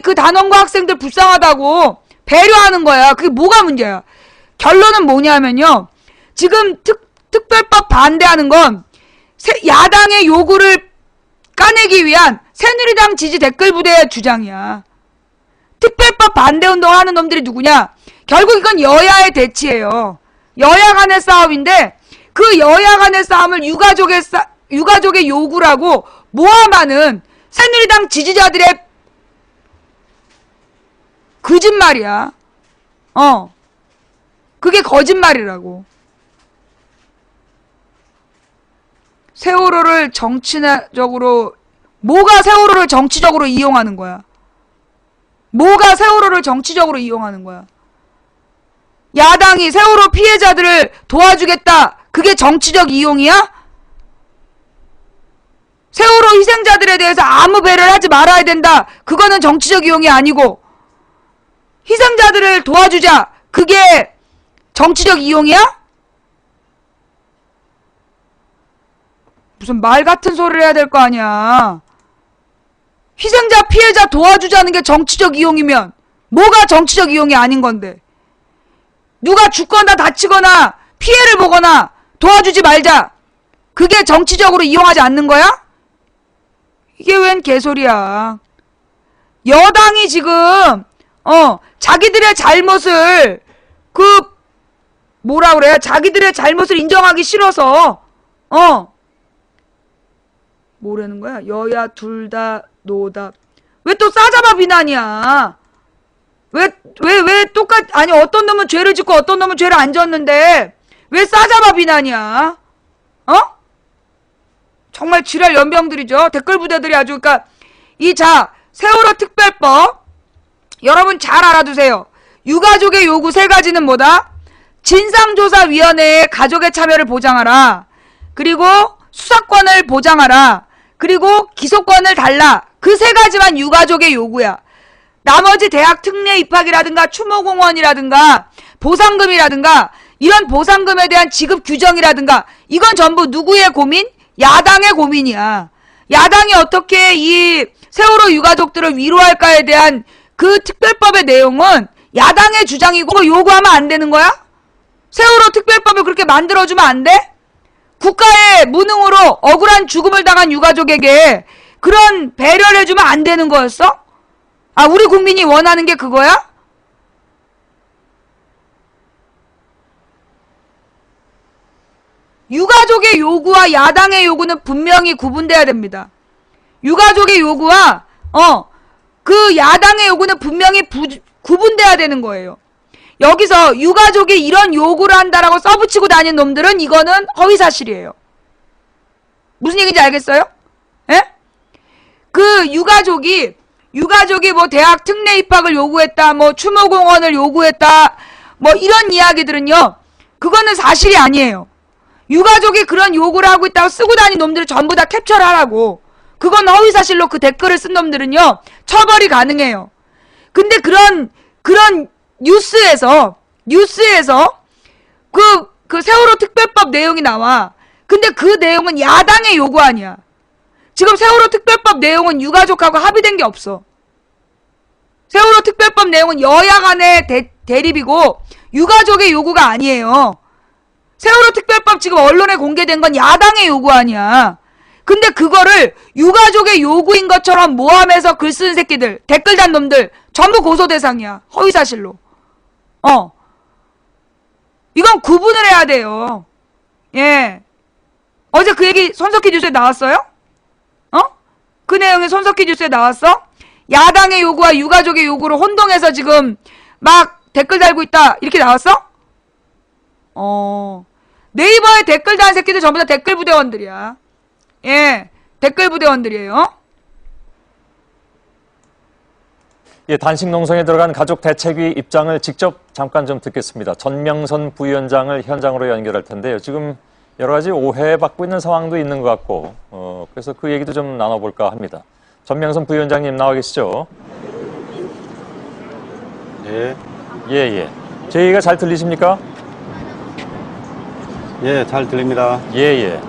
그 단원고 학생들 불쌍하다고 배려하는 거야. 그게 뭐가 문제야? 결론은 뭐냐면요. 지금 특별법 반대하는 건 야당의 요구를 까내기 위한 새누리당 지지 댓글 부대의 주장이야. 특별법 반대 운동하는 놈들이 누구냐? 결국 이건 여야의 대치예요. 여야 간의 싸움인데 그 여야 간의 싸움을 유가족의 요구라고 모함하는 새누리당 지지자들의 거짓말이야. 그게 거짓말이라고. 세월호를 정치적으로, 뭐가 세월호를 정치적으로 이용하는 거야? 뭐가 세월호를 정치적으로 이용하는 거야? 야당이 세월호 피해자들을 도와주겠다. 그게 정치적 이용이야? 세월호 희생자들에 대해서 아무 배를 하지 말아야 된다. 그거는 정치적 이용이 아니고, 희생자들을 도와주자. 그게 정치적 이용이야? 무슨 말 같은 소리를 해야 될 거 아니야. 희생자 피해자 도와주자는 게 정치적 이용이면 뭐가 정치적 이용이 아닌 건데. 누가 죽거나 다치거나 피해를 보거나 도와주지 말자. 그게 정치적으로 이용하지 않는 거야? 이게 웬 개소리야. 여당이 지금 자기들의 잘못을 뭐라 그래? 자기들의 잘못을 인정하기 싫어서 뭐라는 거야? 여야 둘 다 노답. 왜 또 싸잡아 비난이야? 왜 아니 어떤 놈은 죄를 짓고 어떤 놈은 죄를 안 졌는데 왜 싸잡아 비난이야? 정말 지랄 연병들이죠. 댓글 부대들이 아주. 그러니까 세월호 특별법 여러분 잘 알아두세요. 유가족의 요구 3가지는 뭐다? 진상조사위원회의 가족의 참여를 보장하라. 그리고 수사권을 보장하라. 그리고 기소권을 달라. 그 3가지만 유가족의 요구야. 나머지 대학 특례 입학이라든가 추모공원이라든가 보상금이라든가 이런 보상금에 대한 지급 규정이라든가 이건 전부 누구의 고민? 야당의 고민이야. 야당이 어떻게 이 세월호 유가족들을 위로할까에 대한 그 특별법의 내용은 야당의 주장이고 요구하면 안 되는 거야? 세월호 특별법을 그렇게 만들어주면 안 돼? 국가의 무능으로 억울한 죽음을 당한 유가족에게 그런 배려를 해주면 안 되는 거였어? 우리 국민이 원하는 게 그거야? 유가족의 요구와 야당의 요구는 분명히 구분돼야 됩니다. 유가족의 요구와 그 야당의 요구는 분명히 구분돼야 되는 거예요. 여기서 유가족이 이런 요구를 한다라고 써붙이고 다니는 놈들은 이거는 허위사실이에요. 무슨 얘기인지 알겠어요? 예? 그 유가족이 뭐 대학 특례 입학을 요구했다, 뭐 추모공원을 요구했다, 뭐 이런 이야기들은요, 그거는 사실이 아니에요. 유가족이 그런 요구를 하고 있다고 쓰고 다니는 놈들을 전부 다 캡처를 하라고. 그건 허위사실로 그 댓글을 쓴 놈들은요, 처벌이 가능해요. 근데 그런 뉴스에서 그 세월호 특별법 내용이 나와. 근데 그 내용은 야당의 요구 아니야. 지금 세월호 특별법 내용은 유가족하고 합의된 게 없어. 세월호 특별법 내용은 여야 간의 대립이고 유가족의 요구가 아니에요. 세월호 특별법 지금 언론에 공개된 건 야당의 요구 아니야. 근데 그거를 유가족의 요구인 것처럼 모함해서 글 쓰는 새끼들, 댓글 단 놈들 전부 고소 대상이야. 허위사실로. 이건 구분을 해야 돼요. 예. 어제 그 얘기 손석희 뉴스에 나왔어요? 그 내용이 손석희 뉴스에 나왔어? 야당의 요구와 유가족의 요구를 혼동해서 지금 막 댓글 달고 있다. 이렇게 나왔어? 네이버에 댓글 단 새끼들 전부 다 댓글 부대원들이야. 예. 댓글 부대원들이에요. 예, 단식 농성에 들어간 가족 대책위 입장을 직접 잠깐 좀 듣겠습니다. 전명선 부위원장을 현장으로 연결할 텐데요. 지금 여러 가지 오해받고 있는 상황도 있는 것 같고, 그래서 그 얘기도 좀 나눠볼까 합니다. 전명선 부위원장님 나와 계시죠? 네. 예. 제 얘기가 잘 들리십니까? 예, 잘 들립니다. 예.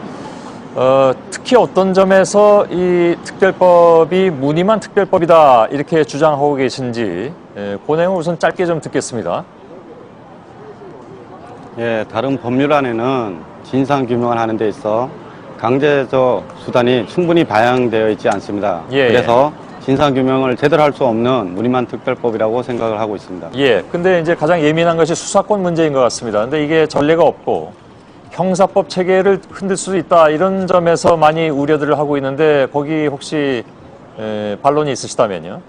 특히 어떤 점에서 이 특별법이 무늬만 특별법이다 이렇게 주장하고 계신지 그 내용을 우선 짧게 좀 듣겠습니다. 예, 다른 법률안에는 진상규명을 하는 데 있어 강제적 수단이 충분히 반영되어 있지 않습니다. 예, 그래서 진상규명을 제대로 할 수 없는 무리만 특별법이라고 생각을 하고 있습니다. 예, 근데 이제 가장 예민한 것이 수사권 문제인 것 같습니다. 근데 이게 전례가 없고 형사법 체계를 흔들 수도 있다 이런 점에서 많이 우려들을 하고 있는데 거기 혹시 반론이 있으시다면요?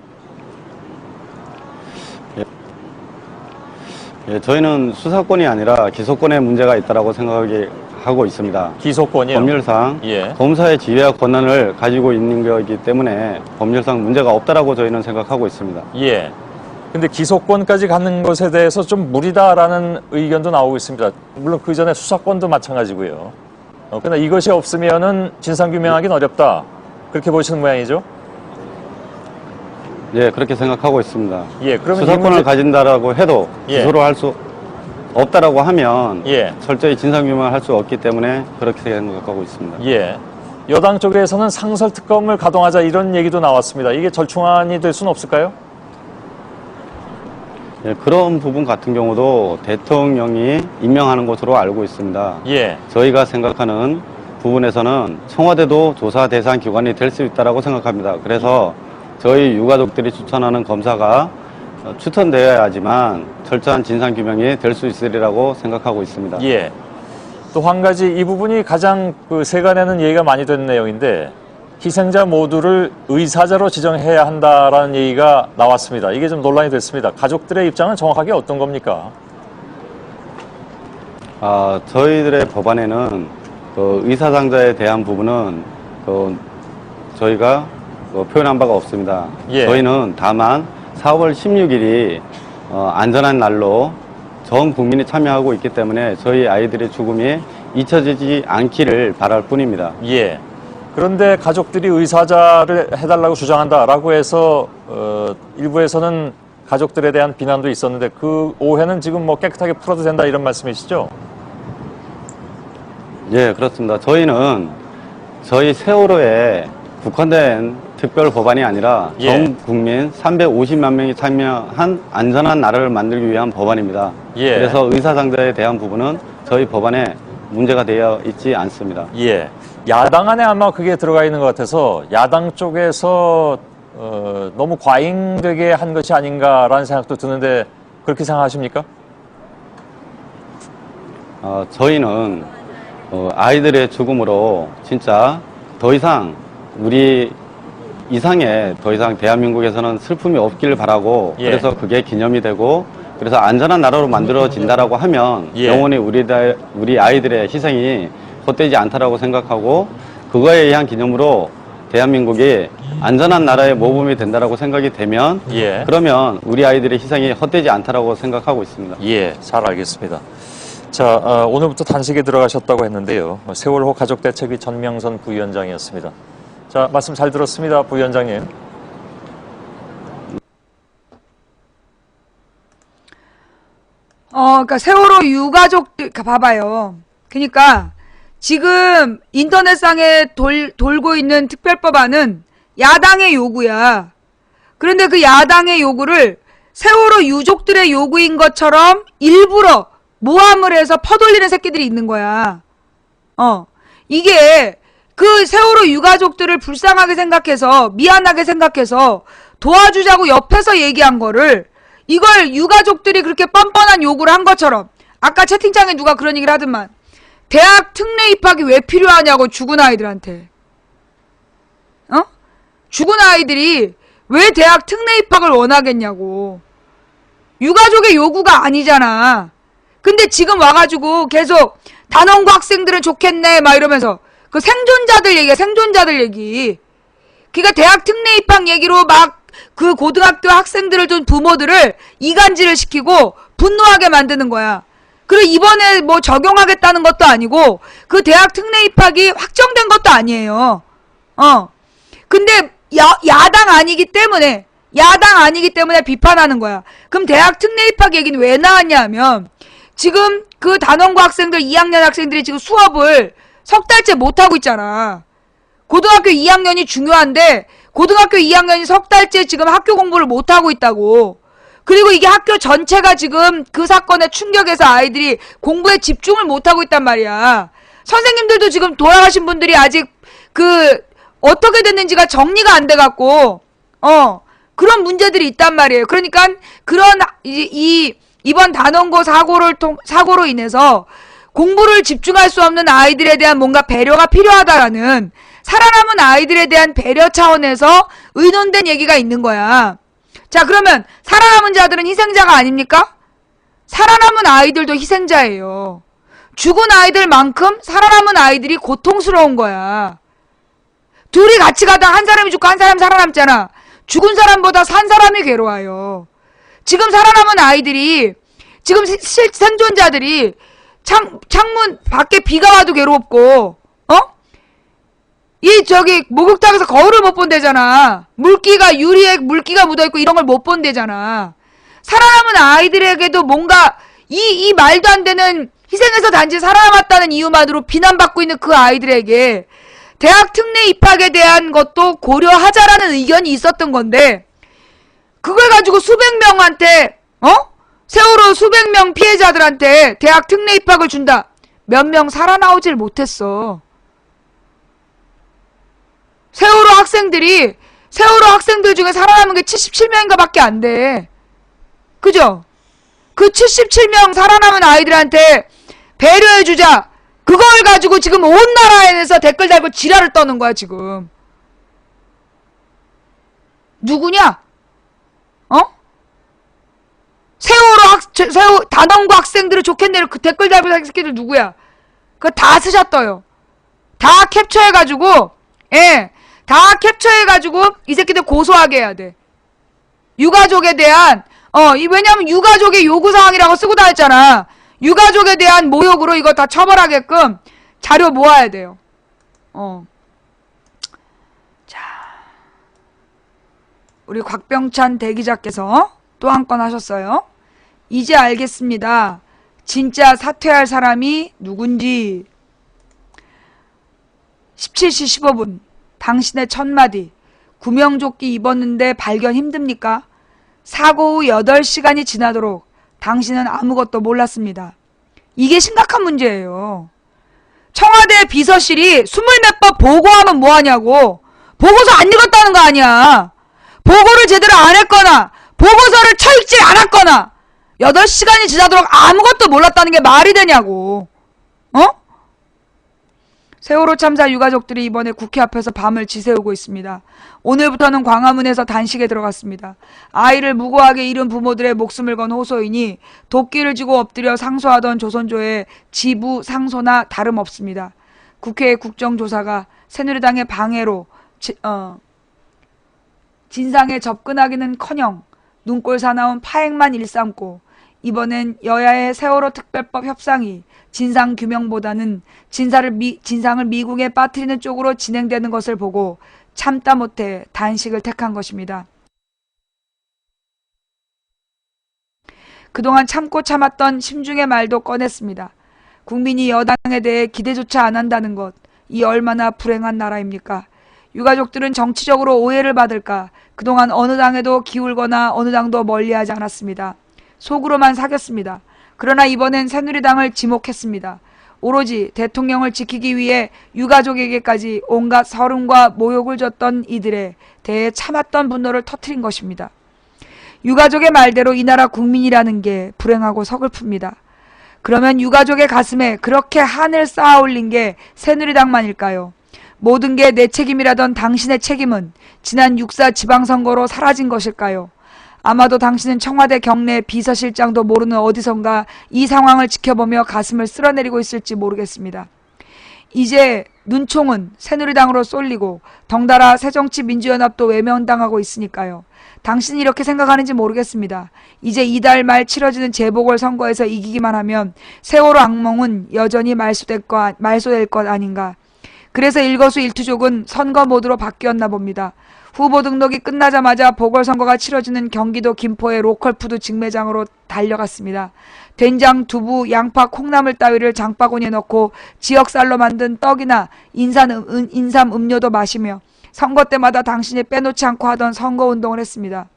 예, 저희는 수사권이 아니라 기소권에 문제가 있다고 생각하고 있습니다. 기소권이요? 법률상 예. 검사의 지위와 권한을 가지고 있는 것이기 때문에 법률상 문제가 없다라고 저희는 생각하고 있습니다. 예. 근데 기소권까지 갖는 것에 대해서 좀 무리다라는 의견도 나오고 있습니다. 물론 그 전에 수사권도 마찬가지고요. 그러나 이것이 없으면은 진상규명하기는 어렵다. 그렇게 보시는 모양이죠? 예, 그렇게 생각하고 있습니다. 예, 그러면 수사권을 가진다라고 해도 예. 기소를 할 수 없다라고 하면 예. 철저히 진상규명을 할 수 없기 때문에 그렇게 생각하고 있습니다. 예. 여당 쪽에서는 상설특검을 가동하자 이런 얘기도 나왔습니다. 이게 절충안이 될 수는 없을까요? 예, 그런 부분 같은 경우도 대통령이 임명하는 것으로 알고 있습니다. 예. 저희가 생각하는 부분에서는 청와대도 조사 대상 기관이 될 수 있다고 생각합니다. 그래서 저희 유가족들이 추천하는 검사가 추천되어야지만 철저한 진상규명이 될 수 있으리라고 생각하고 있습니다. 예. 또 한 가지 이 부분이 가장 그 세간에는 얘기가 많이 되는 내용인데 희생자 모두를 의사자로 지정해야 한다라는 얘기가 나왔습니다. 이게 좀 논란이 됐습니다. 가족들의 입장은 정확하게 어떤 겁니까? 저희들의 법안에는 그 의사상자에 대한 부분은 저희가 표현한 바가 없습니다. 예. 저희는 다만 4월 16일이 안전한 날로 전 국민이 참여하고 있기 때문에 저희 아이들의 죽음이 잊혀지지 않기를 바랄 뿐입니다. 예. 그런데 가족들이 의사자를 해달라고 주장한다라고 해서 일부에서는 가족들에 대한 비난도 있었는데 그 오해는 지금 뭐 깨끗하게 풀어도 된다 이런 말씀이시죠? 예, 그렇습니다. 저희는 저희 세월호에 국한된 특별 법안이 아니라 예. 전 국민 350만 명이 참여한 안전한 나라를 만들기 위한 법안입니다. 예. 그래서 의사상자에 대한 부분은 저희 법안에 문제가 되어 있지 않습니다. 예. 야당 안에 아마 그게 들어가 있는 것 같아서 야당 쪽에서 너무 과잉되게 한 것이 아닌가라는 생각도 드는데 그렇게 생각하십니까? 저희는 아이들의 죽음으로 진짜 더 이상 우리 이상의 더 이상 대한민국에서는 슬픔이 없기를 바라고 예. 그래서 그게 기념이 되고 그래서 안전한 나라로 만들어진다라고 하면 예. 영원히 우리 아이들의 희생이 헛되지 않다라고 생각하고 그거에 의한 기념으로 대한민국이 안전한 나라의 모범이 된다라고 생각이 되면 예. 그러면 우리 아이들의 희생이 헛되지 않다라고 생각하고 있습니다. 예, 잘 알겠습니다. 자, 오늘부터 단식에 들어가셨다고 했는데요. 세월호 가족대책위 전명선 부위원장이었습니다. 자, 말씀 잘 들었습니다, 부위원장님. 그러니까 세월호 유가족들 봐봐요. 그러니까 지금 인터넷상에 돌고 있는 특별법안은 야당의 요구야. 그런데 그 야당의 요구를 세월호 유족들의 요구인 것처럼 일부러 모함을 해서 퍼돌리는 새끼들이 있는 거야. 이게 그 세월호 유가족들을 불쌍하게 생각해서 미안하게 생각해서 도와주자고 옆에서 얘기한 거를 이걸 유가족들이 그렇게 뻔뻔한 요구를 한 것처럼 아까 채팅창에 누가 그런 얘기를 하더만 대학 특례 입학이 왜 필요하냐고 죽은 아이들한테. 죽은 아이들이 왜 대학 특례 입학을 원하겠냐고. 유가족의 요구가 아니잖아. 근데 지금 와가지고 계속 단원고 학생들은 좋겠네 막 이러면서 그 생존자들 얘기야, 생존자들 얘기. 그러니까 대학 특례 입학 얘기로 막 그 고등학교 학생들을 둔 부모들을 이간질을 시키고 분노하게 만드는 거야. 그리고 이번에 뭐 적용하겠다는 것도 아니고 그 대학 특례 입학이 확정된 것도 아니에요. 근데 야당 아니기 때문에 비판하는 거야. 그럼 대학 특례 입학 얘기는 왜 나왔냐 하면 지금 그 단원고 학생들 2학년 학생들이 지금 수업을 석 달째 못하고 있잖아. 고등학교 2학년이 중요한데 고등학교 2학년이 석 달째 지금 학교 공부를 못하고 있다고. 그리고 이게 학교 전체가 지금 그 사건의 충격에서 아이들이 공부에 집중을 못하고 있단 말이야. 선생님들도 지금 돌아가신 분들이 아직 어떻게 됐는지가 정리가 안 돼갖고, 그런 문제들이 있단 말이에요. 그러니까 이번 단원고 사고로 인해서 공부를 집중할 수 없는 아이들에 대한 뭔가 배려가 필요하다라는 살아남은 아이들에 대한 배려 차원에서 의논된 얘기가 있는 거야. 자, 그러면 살아남은 자들은 희생자가 아닙니까? 살아남은 아이들도 희생자예요. 죽은 아이들만큼 살아남은 아이들이 고통스러운 거야. 둘이 같이 가다 한 사람이 죽고 한 사람이 살아남잖아. 죽은 사람보다 산 사람이 괴로워요. 지금 살아남은 아이들이, 지금 생존자들이 창문 밖에 비가 와도 괴롭고, 목욕탕에서 거울을 못 본대잖아. 유리에 물기가 묻어있고 이런 걸 못 본대잖아. 살아남은 아이들에게도 뭔가 이 말도 안 되는 희생해서 단지 살아남았다는 이유만으로 비난받고 있는 그 아이들에게 대학 특례 입학에 대한 것도 고려하자라는 의견이 있었던 건데, 그걸 가지고 수백 명한테, 세월호 수백 명 피해자들한테 대학 특례 입학을 준다. 몇 명 살아나오질 못했어. 세월호 학생들 중에 살아남은 게 77명인가 밖에 안 돼. 그죠? 그 77명 살아남은 아이들한테 배려해주자. 그걸 가지고 지금 온 나라에서 댓글 달고 지랄을 떠는 거야, 지금. 누구냐? 세월호 단원고 학생들을 좋겠네로 그 댓글 달고 그 새끼들 누구야? 그거 다 스샷떠요. 다 캡처해가지고, 다 캡처해가지고 이 새끼들 고소하게 해야 돼. 유가족에 대한, 왜냐면 유가족의 요구사항이라고 쓰고 다녔잖아. 유가족에 대한 모욕으로 이거 다 처벌하게끔 자료 모아야 돼요. 자, 우리 곽병찬 대기자께서 또 한 건 하셨어요. 이제 알겠습니다. 진짜 사퇴할 사람이 누군지. 17시 15분 당신의 첫마디. 구명조끼 입었는데 발견 힘듭니까? 사고 후 8시간이 지나도록 당신은 아무것도 몰랐습니다. 이게 심각한 문제예요. 청와대 비서실이 20몇 번 보고하면 뭐하냐고. 보고서 안 읽었다는 거 아니야. 보고를 제대로 안 했거나 보고서를 쳐읽지 않았거나 8시간이 지나도록 아무것도 몰랐다는 게 말이 되냐고. 세월호 참사 유가족들이 이번에 국회 앞에서 밤을 지새우고 있습니다. 오늘부터는 광화문에서 단식에 들어갔습니다. 아이를 무고하게 잃은 부모들의 목숨을 건 호소인이 도끼를 쥐고 엎드려 상소하던 조선조의 지부 상소나 다름없습니다. 국회의 국정조사가 새누리당의 방해로 진상에 접근하기는커녕 눈꼴 사나운 파행만 일삼고 이번엔 여야의 세월호 특별법 협상이 진상 규명보다는 진상을 미국에 빠뜨리는 쪽으로 진행되는 것을 보고 참다 못해 단식을 택한 것입니다. 그동안 참고 참았던 심중의 말도 꺼냈습니다. 국민이 여당에 대해 기대조차 안 한다는 것, 이 얼마나 불행한 나라입니까? 유가족들은 정치적으로 오해를 받을까 그동안 어느 당에도 기울거나 어느 당도 멀리하지 않았습니다. 속으로만 사겼습니다. 그러나 이번엔 새누리당을 지목했습니다. 오로지 대통령을 지키기 위해 유가족에게까지 온갖 서름과 모욕을 줬던 이들에 대해 참았던 분노를 터뜨린 것입니다. 유가족의 말대로 이 나라 국민이라는 게 불행하고 서글픕니다. 그러면 유가족의 가슴에 그렇게 한을 쌓아 올린 게 새누리당만일까요? 모든 게 내 책임이라던 당신의 책임은 지난 6.4 지방선거로 사라진 것일까요? 아마도 당신은 청와대 경내 비서실장도 모르는 어디선가 이 상황을 지켜보며 가슴을 쓸어내리고 있을지 모르겠습니다. 이제 눈총은 새누리당으로 쏠리고 덩달아 새정치민주연합도 외면당하고 있으니까요. 당신이 이렇게 생각하는지 모르겠습니다. 이제 이달 말 치러지는 재보궐선거에서 이기기만 하면 세월호 악몽은 여전히 말소될 것 아닌가. 그래서 일거수일투족은 선거 모드로 바뀌었나 봅니다. 후보 등록이 끝나자마자 보궐선거가 치러지는 경기도 김포의 로컬푸드 직매장으로 달려갔습니다. 된장, 두부, 양파, 콩나물 따위를 장바구니에 넣고 지역쌀로 만든 떡이나 인삼 음료도 마시며 선거 때마다 당신이 빼놓지 않고 하던 선거운동을 했습니다.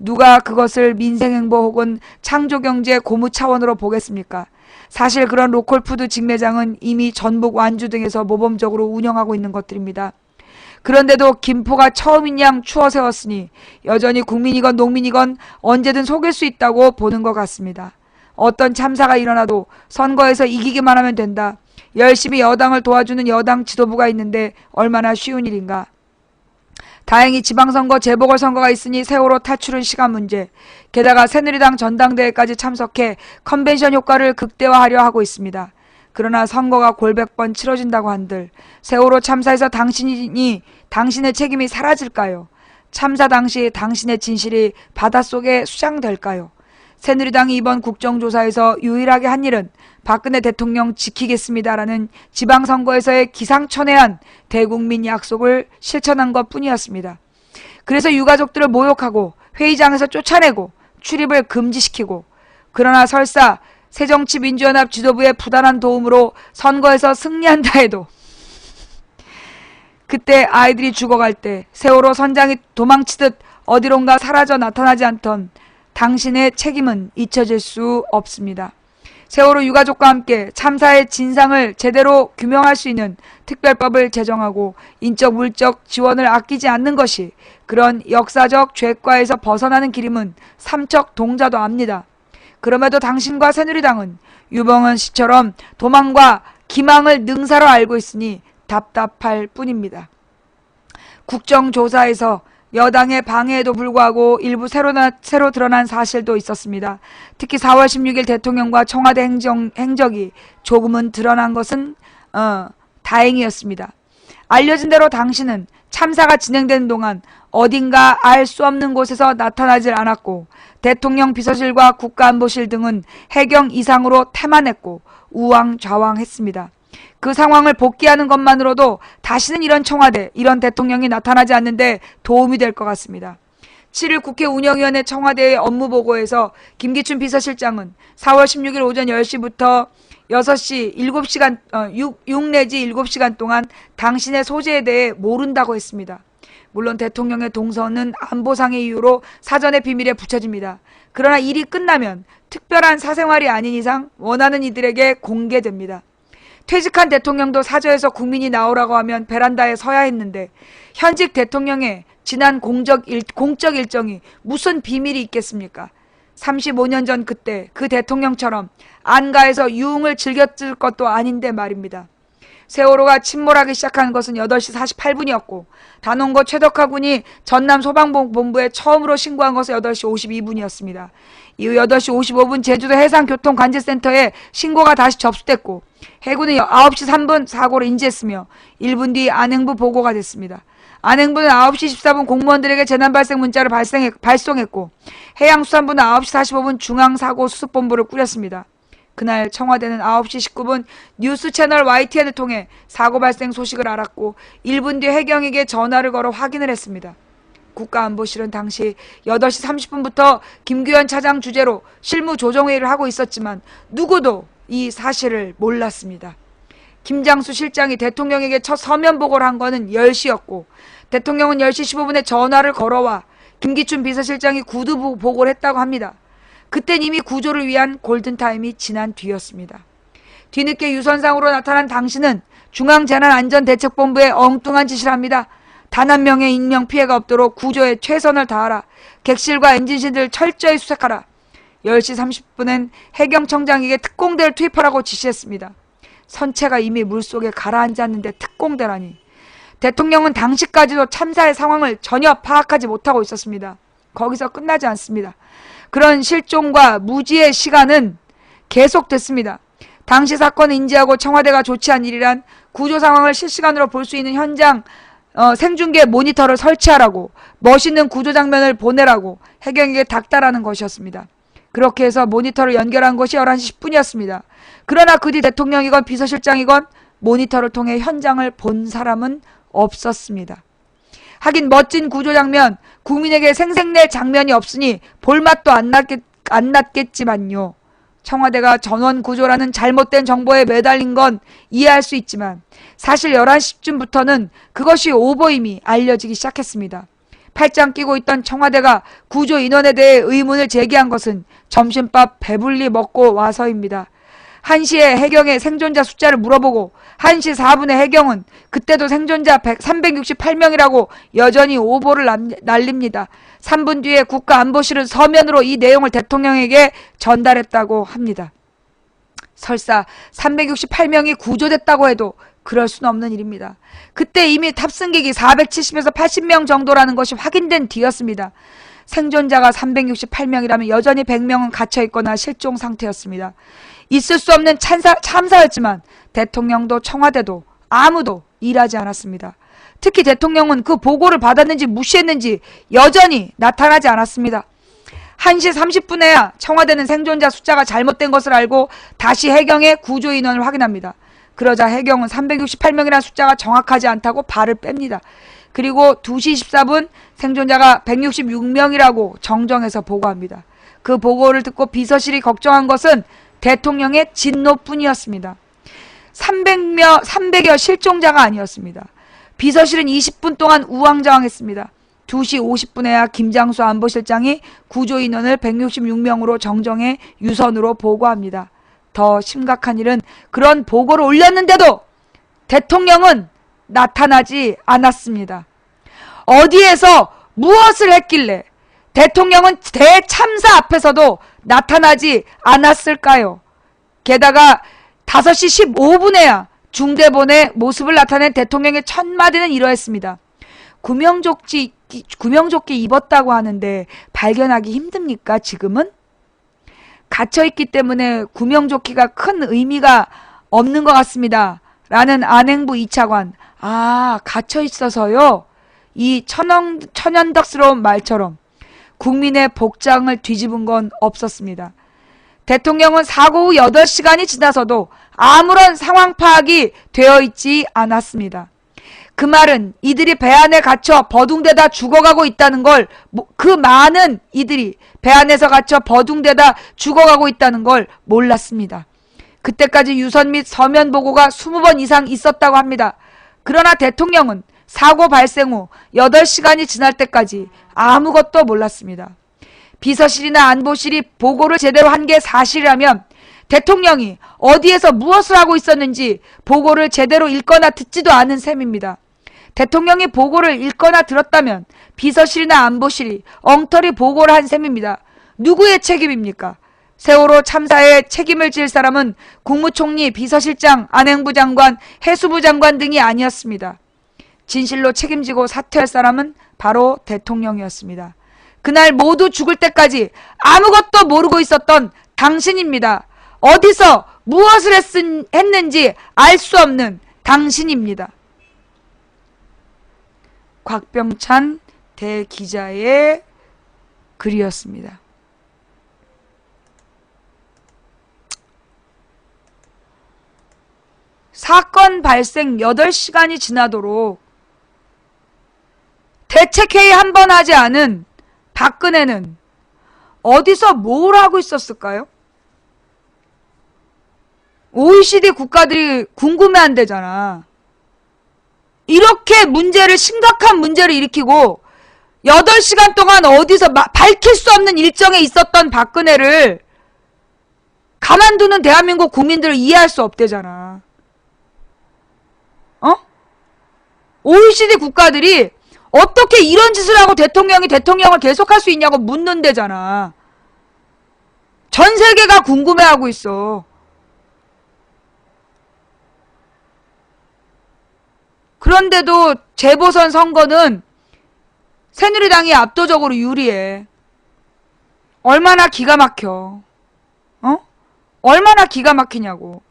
누가 그것을 민생행보 혹은 창조경제 고무 차원으로 보겠습니까? 사실 그런 로컬푸드 직매장은 이미 전북 완주 등에서 모범적으로 운영하고 있는 것들입니다. 그런데도 김포가 처음인 양 추워 세웠으니 여전히 국민이건 농민이건 언제든 속일 수 있다고 보는 것 같습니다. 어떤 참사가 일어나도 선거에서 이기기만 하면 된다. 열심히 여당을 도와주는 여당 지도부가 있는데 얼마나 쉬운 일인가. 다행히 지방선거 재보궐선거가 있으니 세월호 탈출은 시간 문제. 게다가 새누리당 전당대회까지 참석해 컨벤션 효과를 극대화하려 하고 있습니다. 그러나 선거가 골백번 치러진다고 한들 세월호 참사에서 당신의 책임이 사라질까요? 참사 당시 당신의 진실이 바닷속에 수장될까요? 새누리당이 이번 국정조사에서 유일하게 한 일은 박근혜 대통령 지키겠습니다라는 지방선거에서의 기상천외한 대국민 약속을 실천한 것뿐이었습니다. 그래서 유가족들을 모욕하고 회의장에서 쫓아내고 출입을 금지시키고, 그러나 설사 새정치민주연합 지도부의 부단한 도움으로 선거에서 승리한다 해도 그때 아이들이 죽어갈 때 세월호 선장이 도망치듯 어디론가 사라져 나타나지 않던 당신의 책임은 잊혀질 수 없습니다. 세월호 유가족과 함께 참사의 진상을 제대로 규명할 수 있는 특별법을 제정하고 인적 물적 지원을 아끼지 않는 것이 그런 역사적 죄과에서 벗어나는 길임은 삼척 동자도 압니다. 그럼에도 당신과 새누리당은 유병헌 씨처럼 도망과 기망을 능사로 알고 있으니 답답할 뿐입니다. 국정조사에서 여당의 방해에도 불구하고 일부 새로 드러난 사실도 있었습니다. 특히 4월 16일 대통령과 청와대 행적이 조금은 드러난 것은 다행이었습니다. 알려진 대로 당신은 참사가 진행되는 동안 어딘가 알 수 없는 곳에서 나타나질 않았고 대통령 비서실과 국가안보실 등은 해경 이상으로 태만했고 우왕좌왕했습니다. 그 상황을 복귀하는 것만으로도 다시는 이런 청와대, 이런 대통령이 나타나지 않는데 도움이 될 것 같습니다. 7일 국회 운영위원회 청와대의 업무보고에서 김기춘 비서실장은 4월 16일 오전 10시부터 6시 7시간, 6 내지 7시간 동안 당신의 소재에 대해 모른다고 했습니다. 물론 대통령의 동선은 안보상의 이유로 사전에 비밀에 붙여집니다. 그러나 일이 끝나면 특별한 사생활이 아닌 이상 원하는 이들에게 공개됩니다. 퇴직한 대통령도 사저에서 국민이 나오라고 하면 베란다에 서야 했는데 현직 대통령의 지난 공적 일정이 무슨 비밀이 있겠습니까? 35년 전 그때 그 대통령처럼 안가에서 유흥을 즐겼을 것도 아닌데 말입니다. 세월호가 침몰하기 시작한 것은 8시 48분이었고 단원고 최덕하 군이 전남 소방본부에 처음으로 신고한 것은 8시 52분이었습니다. 이후 8시 55분 제주도 해상교통관제센터에 신고가 다시 접수됐고 해군은 9시 3분 사고를 인지했으며 1분 뒤 안행부 보고가 됐습니다. 안행부는 9시 14분 공무원들에게 재난 발생 문자를 발송했고 해양수산부는 9시 45분 중앙사고수습본부를 꾸렸습니다. 그날 청와대는 9시 19분 뉴스 채널 YTN을 통해 사고 발생 소식을 알았고 1분 뒤 해경에게 전화를 걸어 확인을 했습니다. 국가안보실은 당시 8시 30분부터 김규현 차장 주재로 실무조정회의를 하고 있었지만 누구도 이 사실을 몰랐습니다. 김장수 실장이 대통령에게 첫 서면 보고를 한 거는 10시였고 대통령은 10시 15분에 전화를 걸어와 김기춘 비서실장이 구두 보고를 했다고 합니다. 그땐 이미 구조를 위한 골든타임이 지난 뒤였습니다. 뒤늦게 유선상으로 나타난 당신은 중앙재난안전대책본부에 엉뚱한 짓을 합니다. 단 한 명의 인명피해가 없도록 구조에 최선을 다하라. 객실과 엔진실을 철저히 수색하라. 10시 30분엔 해경청장에게 특공대를 투입하라고 지시했습니다. 선체가 이미 물속에 가라앉았는데 특공대라니. 대통령은 당시까지도 참사의 상황을 전혀 파악하지 못하고 있었습니다. 거기서 끝나지 않습니다. 그런 실종과 무지의 시간은 계속됐습니다. 당시 사건을 인지하고 청와대가 조치한 일이란 구조 상황을 실시간으로 볼 수 있는 현장 생중계 모니터를 설치하라고, 멋있는 구조 장면을 보내라고 해경에게 닥달하는 것이었습니다. 그렇게 해서 모니터를 연결한 것이 11시 10분이었습니다. 그러나 그 뒤 대통령이건 비서실장이건 모니터를 통해 현장을 본 사람은 없었습니다. 하긴 멋진 구조 장면, 국민에게 생색낼 장면이 없으니 볼맛도 안 났겠지만요. 청와대가 전원 구조라는 잘못된 정보에 매달린 건 이해할 수 있지만 사실 11시쯤부터는 그것이 오보임이 알려지기 시작했습니다. 팔짱 끼고 있던 청와대가 구조 인원에 대해 의문을 제기한 것은 점심밥 배불리 먹고 와서입니다. 1시에 해경의 생존자 숫자를 물어보고 1시 4분에 해경은 그때도 생존자 368명이라고 여전히 오보를 날립니다. 3분 뒤에 국가안보실은 서면으로 이 내용을 대통령에게 전달했다고 합니다. 설사 368명이 구조됐다고 해도 그럴 수는 없는 일입니다. 그때 이미 탑승객이 470에서 80명 정도라는 것이 확인된 뒤였습니다. 생존자가 368명이라면 여전히 100명은 갇혀있거나 실종 상태였습니다. 있을 수 없는 참사였지만 대통령도 청와대도 아무도 일하지 않았습니다. 특히 대통령은 그 보고를 받았는지 무시했는지 여전히 나타나지 않았습니다. 1시 30분에야 청와대는 생존자 숫자가 잘못된 것을 알고 다시 해경의 구조 인원을 확인합니다. 그러자 해경은 368명이라는 숫자가 정확하지 않다고 발을 뺍니다. 그리고 2시 24분 생존자가 166명이라고 정정해서 보고합니다. 그 보고를 듣고 비서실이 걱정한 것은 대통령의 진노뿐이었습니다. 300여 실종자가 아니었습니다. 비서실은 20분 동안 우왕좌왕했습니다. 2시 50분에야 김장수 안보실장이 구조인원을 166명으로 정정해 유선으로 보고합니다. 더 심각한 일은 그런 보고를 올렸는데도 대통령은 나타나지 않았습니다. 어디에서 무엇을 했길래 대통령은 대참사 앞에서도 나타나지 않았을까요? 게다가 5시 15분에야 중대본에 모습을 나타낸 대통령의 첫 마디는 이러했습니다. 구명조끼 입었다고 하는데 발견하기 힘듭니까 지금은? 갇혀있기 때문에 구명조끼가 큰 의미가 없는 것 같습니다. 라는 안행부 2차관. 아, 갇혀있어서요? 이 천연덕스러운 말처럼 국민의 복장을 뒤집은 건 없었습니다. 대통령은 사고 후 8시간이 지나서도 아무런 상황 파악이 되어 있지 않았습니다. 그 말은 이들이 배 안에 갇혀 버둥대다 죽어가고 있다는 걸, 그 많은 이들이 배 안에서 갇혀 버둥대다 죽어가고 있다는 걸 몰랐습니다. 그때까지 유선 및 서면 보고가 20번 이상 있었다고 합니다. 그러나 대통령은 사고 발생 후 8시간이 지날 때까지 아무것도 몰랐습니다. 비서실이나 안보실이 보고를 제대로 한 게 사실이라면 대통령이 어디에서 무엇을 하고 있었는지 보고를 제대로 읽거나 듣지도 않은 셈입니다. 대통령이 보고를 읽거나 들었다면 비서실이나 안보실이 엉터리 보고를 한 셈입니다. 누구의 책임입니까? 세월호 참사에 책임을 질 사람은 국무총리, 비서실장, 안행부 장관, 해수부 장관 등이 아니었습니다. 진실로 책임지고 사퇴할 사람은 바로 대통령이었습니다. 그날 모두 죽을 때까지 아무것도 모르고 있었던 당신입니다. 어디서 무엇을 했는지 알 수 없는 당신입니다. 곽병찬 대기자의 글이었습니다. 사건 발생 8시간이 지나도록 대책회의 한 번 하지 않은 박근혜는 어디서 뭘 하고 있었을까요? OECD 국가들이 궁금해한대잖아. 이렇게 심각한 문제를 일으키고 8시간 동안 어디서 밝힐 수 없는 일정에 있었던 박근혜를 가만두는 대한민국 국민들을 이해할 수 없대잖아. OECD 국가들이 어떻게 이런 짓을 하고 대통령을 계속할 수 있냐고 묻는데잖아. 전 세계가 궁금해하고 있어. 그런데도 재보선 선거는 새누리당이 압도적으로 유리해. 얼마나 기가 막혀. 얼마나 기가 막히냐고.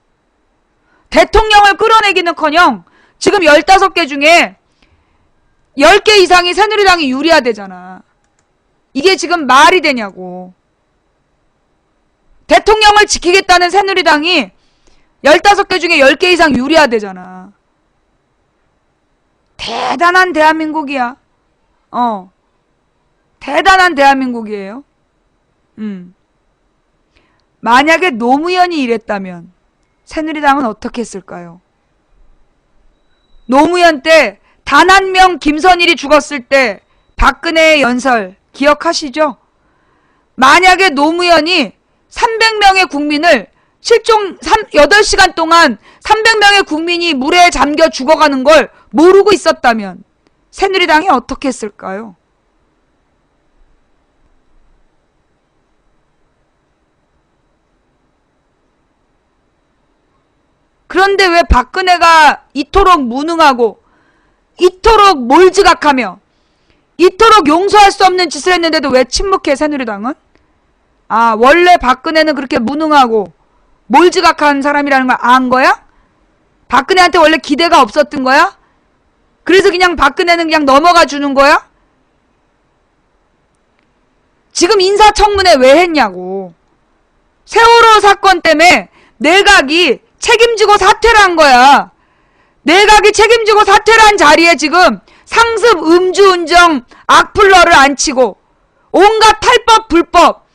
대통령을 끌어내기는커녕 지금 15개 중에 10개 이상이 새누리당이 유리하대잖아. 이게 지금 말이 되냐고. 대통령을 지키겠다는 새누리당이 15개 중에 10개 이상 유리하대잖아. 대단한 대한민국이야. 대단한 대한민국이에요. 만약에 노무현이 이랬다면 새누리당은 어떻게 했을까요? 노무현 때 단 한 명 김선일이 죽었을 때 박근혜의 연설 기억하시죠? 만약에 노무현이 300명의 국민을 8시간 동안 300명의 국민이 물에 잠겨 죽어가는 걸 모르고 있었다면 새누리당이 어떻게 했을까요? 그런데 왜 박근혜가 이토록 무능하고 이토록 몰지각하며 이토록 용서할 수 없는 짓을 했는데도 왜 침묵해, 새누리당은? 아, 원래 박근혜는 그렇게 무능하고 몰지각한 사람이라는 걸 안 거야? 박근혜한테 원래 기대가 없었던 거야? 그래서 그냥 박근혜는 그냥 넘어가 주는 거야? 지금 인사청문회 왜 했냐고. 세월호 사건 때문에 내각이 책임지고 사퇴를 한 거야. 내각이 책임지고 사퇴를 한 자리에 지금 상습 음주운전 악플러를 앉히고 온갖 탈법 불법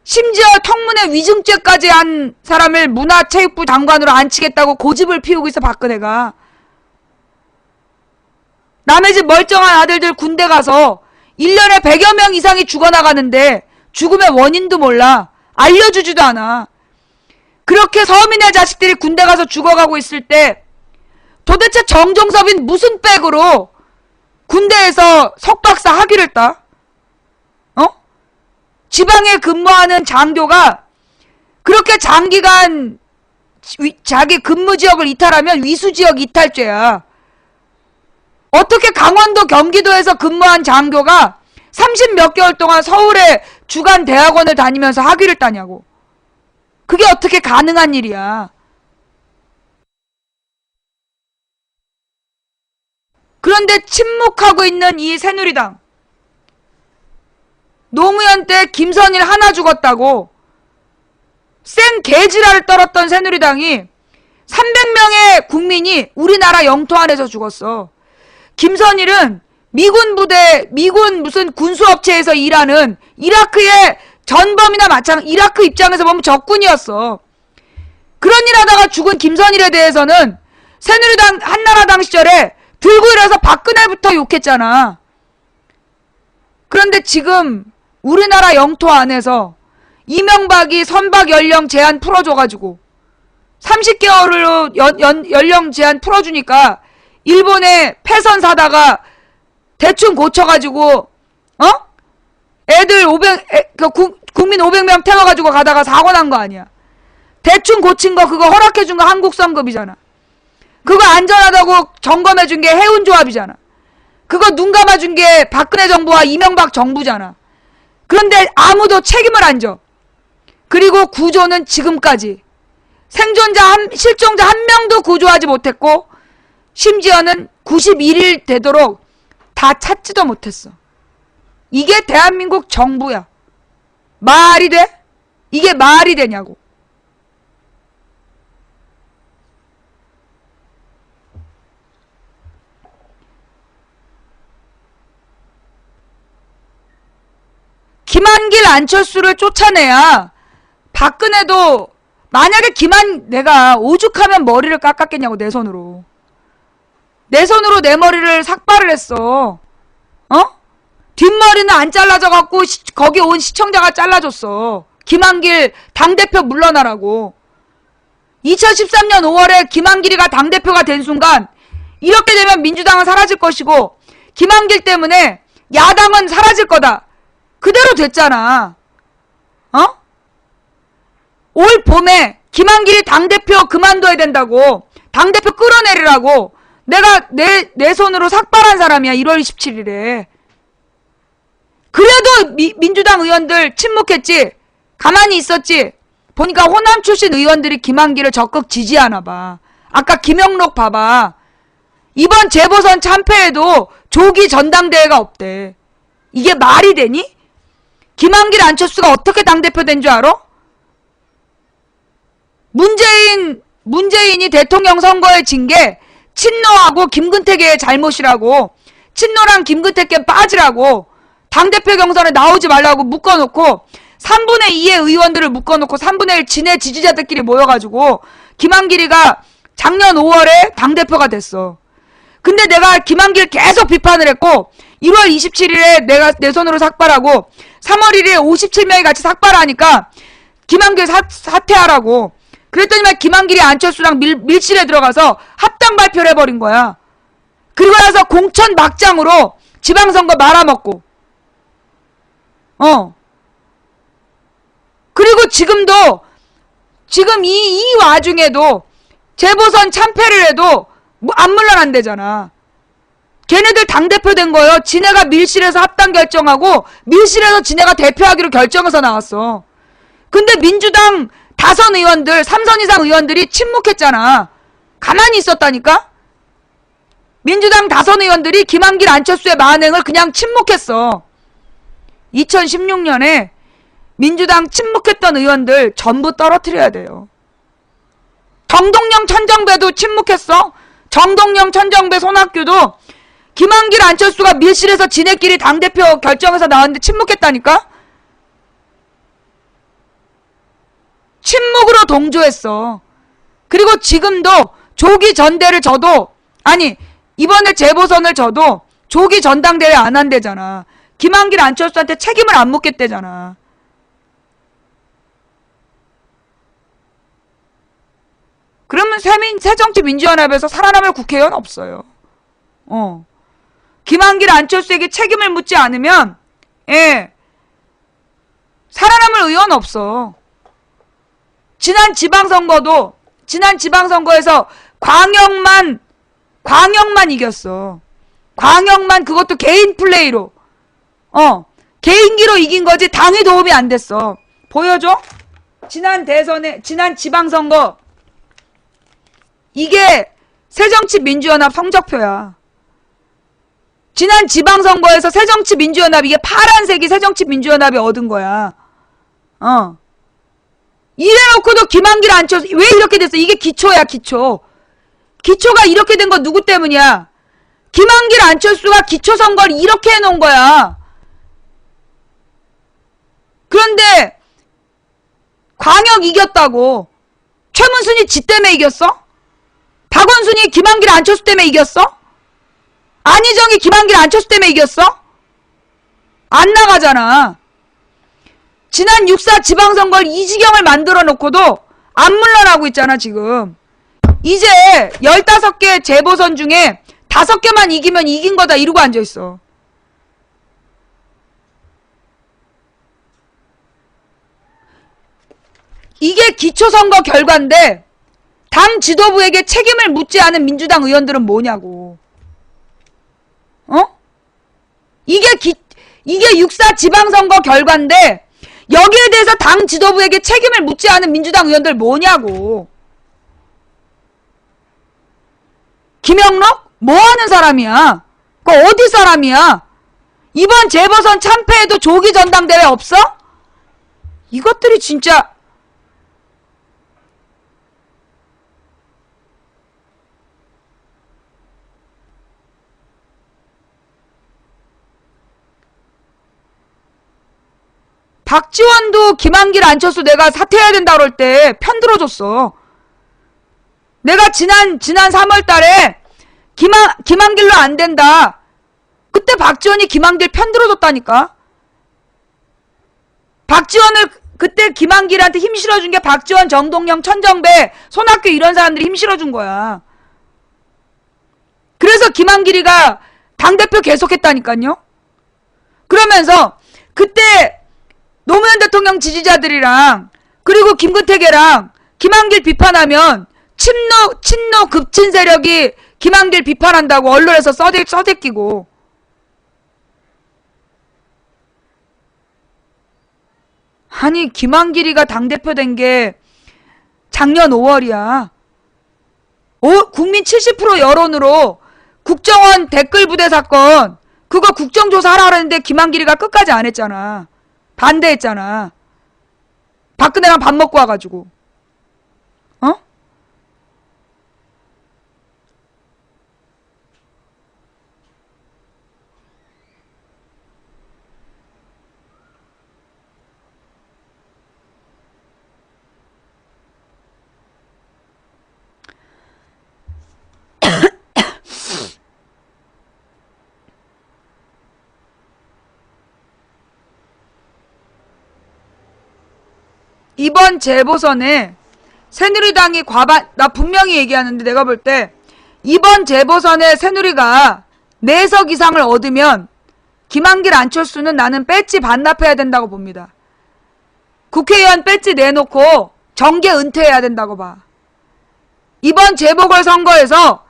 심지어 청문회 위증죄까지 한 사람을 문화체육부 장관으로 앉히겠다고 고집을 피우고 있어, 박근혜가. 남의 집 멀쩡한 아들들 군대 가서 1년에 100여 명 이상이 죽어나가는데 죽음의 원인도 몰라. 알려주지도 않아. 그렇게 서민의 자식들이 군대 가서 죽어가고 있을 때 도대체 정종섭인 무슨 백으로 군대에서 석박사 학위를 따? 지방에 근무하는 장교가 그렇게 장기간 자기 근무 지역을 이탈하면 위수 지역 이탈죄야. 어떻게 강원도 경기도에서 근무한 장교가 30몇 개월 동안 서울의 주간 대학원을 다니면서 학위를 따냐고. 그게 어떻게 가능한 일이야. 그런데 침묵하고 있는 이 새누리당. 노무현 때 김선일 하나 죽었다고 생 개지랄을 떨었던 새누리당이 300명의 국민이 우리나라 영토 안에서 죽었어. 김선일은 미군 부대, 미군 무슨 군수업체에서 일하는 이라크의 전범이나 마찬가지, 이라크 입장에서 보면 적군이었어. 그런 일 하다가 죽은 김선일에 대해서는 새누리당, 한나라당 시절에 들고 일어서 박근혜부터 욕했잖아. 그런데 지금 우리나라 영토 안에서 이명박이 선박 연령 제한 풀어줘가지고 30개월로 연령 제한 풀어주니까 일본에 패선 사다가 대충 고쳐가지고 애들 국민 500명 태워가지고 가다가 사고 난 거 아니야. 대충 고친 거 그거 허락해준 거 한국 성급이잖아. 그거 안전하다고 점검해준 게 해운조합이잖아. 그거 눈 감아준 게 박근혜 정부와 이명박 정부잖아. 그런데 아무도 책임을 안 져. 그리고 구조는 지금까지 실종자 한 명도 구조하지 못했고 심지어는 91일 되도록 다 찾지도 못했어. 이게 대한민국 정부야. 말이 돼? 이게 말이 되냐고. 김한길, 안철수를 쫓아내야 박근혜도 만약에 내가 오죽하면 머리를 깎았겠냐고, 내 손으로. 내 손으로 내 머리를 삭발을 했어. 뒷머리는 안 잘라져갖고 거기 온 시청자가 잘라줬어. 김한길 당대표 물러나라고. 2013년 5월에 김한길이가 당대표가 된 순간 이렇게 되면 민주당은 사라질 것이고 김한길 때문에 야당은 사라질 거다. 그대로 됐잖아. 올 봄에 김한길이 당대표 그만둬야 된다고, 당대표 끌어내리라고 내가 내 손으로 삭발한 사람이야. 1월 27일에. 그래도 민주당 의원들 침묵했지. 가만히 있었지. 보니까 호남 출신 의원들이 김한길을 적극 지지하나 봐. 아까 김영록 봐봐. 이번 재보선 참패에도 조기 전당대회가 없대. 이게 말이 되니? 김한길, 안철수가 어떻게 당대표 된 줄 알아? 문재인이 대통령 선거에 진 게 친노하고 김근태계의 잘못이라고, 친노랑 김근태계 빠지라고, 당대표 경선에 나오지 말라고 묶어놓고 3분의 2의 의원들을 묶어놓고 3분의 1 진해 지지자들끼리 모여가지고 김한길이가 작년 5월에 당대표가 됐어. 근데 내가 김한길 계속 비판을 했고 1월 27일에 내가 내 손으로 삭발하고 3월 1일에 57명이 같이 삭발하니까 김한길 사퇴하라고. 그랬더니만 김한길이 안철수랑 밀실에 들어가서 합당 발표를 해버린 거야. 그리고 나서 공천 막장으로 지방선거 말아먹고. 그리고 지금 이 와중에도 재보선 참패를 해도 안 물러난대잖아. 걔네들 당대표 된 거예요. 지네가 밀실에서 합당 결정하고 밀실에서 지네가 대표하기로 결정해서 나왔어. 근데 민주당 다선 의원들, 3선 이상 의원들이 침묵했잖아. 가만히 있었다니까? 민주당 다선 의원들이 김한길 안철수의 만행을 그냥 침묵했어. 2016년에 민주당 침묵했던 의원들 전부 떨어뜨려야 돼요. 정동영, 천정배도 침묵했어. 정동영, 천정배, 손학규도 김한길 안철수가 밀실에서 지네끼리 당대표 결정해서 나왔는데 침묵했다니까? 침묵으로 동조했어. 그리고 지금도 조기 전대를 져도, 아니 이번에 재보선을 져도 조기 전당대회 안 한대잖아. 김한길 안철수한테 책임을 안 묻겠대잖아. 그러면 새정치민주연합에서 살아남을 국회의원 없어요. 김한길 안철수에게 책임을 묻지 않으면 살아남을 의원 없어. 지난 지방선거에서 광역만 이겼어. 광역만, 그것도 개인 플레이로. 개인기로 이긴 거지 당의 도움이 안 됐어. 보여줘? 지난 지방선거 이게 새정치민주연합 성적표야. 지난 지방선거에서 새정치민주연합, 이게 파란색이 새정치민주연합이 얻은 거야. 이래놓고도 김한길 안철수 왜 이렇게 됐어? 이게 기초야, 기초. 기초가 이렇게 된 거 누구 때문이야? 김한길 안철수가 기초선거를 이렇게 해놓은 거야. 그런데 광역 이겼다고 최문순이 지 때문에 이겼어? 박원순이 김한길 안철수 때문에 이겼어? 안희정이 김한길 안철수 때문에 이겼어? 안 나가잖아. 지난 6.4 지방선거를 이 지경을 만들어 놓고도 안 물러나고 있잖아 지금. 이제 15개 재보선 중에 5개만 이기면 이긴 거다 이러고 앉아있어. 이게 기초선거 결과인데 당 지도부에게 책임을 묻지 않은 민주당 의원들은 뭐냐고. 이게 6.4 지방선거 결과인데 여기에 대해서 당 지도부에게 책임을 묻지 않은 민주당 의원들 뭐냐고. 김영록? 뭐하는 사람이야? 그 어디 사람이야? 이번 재보선 참패에도 조기 전당대회 없어? 이것들이 진짜 박지원도 김한길 안철수 내가 사퇴해야 된다 그럴 때 편들어줬어. 내가 지난 3월 달에 김한길로 안 된다. 그때 박지원이 김한길 편들어줬다니까. 박지원을 그때 김한길한테 힘 실어준 게 박지원, 정동영, 천정배, 손학규 이런 사람들이 힘 실어준 거야. 그래서 김한길이가 당대표 계속했다니까요. 그러면서 그때 노무현 대통령 지지자들이랑 그리고 김근태계랑 김한길 비판하면 친노 급진 세력이 김한길 비판한다고 언론에서 써대끼고. 아니 김한길이가 당대표 된 게 작년 5월이야. 국민 70% 여론으로 국정원 댓글 부대 사건 그거 국정조사 하라 그랬는데 김한길이가 끝까지 안 했잖아. 반대했잖아. 박근혜랑 밥 먹고 와가지고. 이번 재보선에 새누리당이 나 분명히 얘기하는데 내가 볼 때 이번 재보선에 새누리가 4석 이상을 얻으면 김한길 안철수는 나는 배지 반납해야 된다고 봅니다. 국회의원 배지 내놓고 정계 은퇴해야 된다고 봐. 이번 재보궐선거에서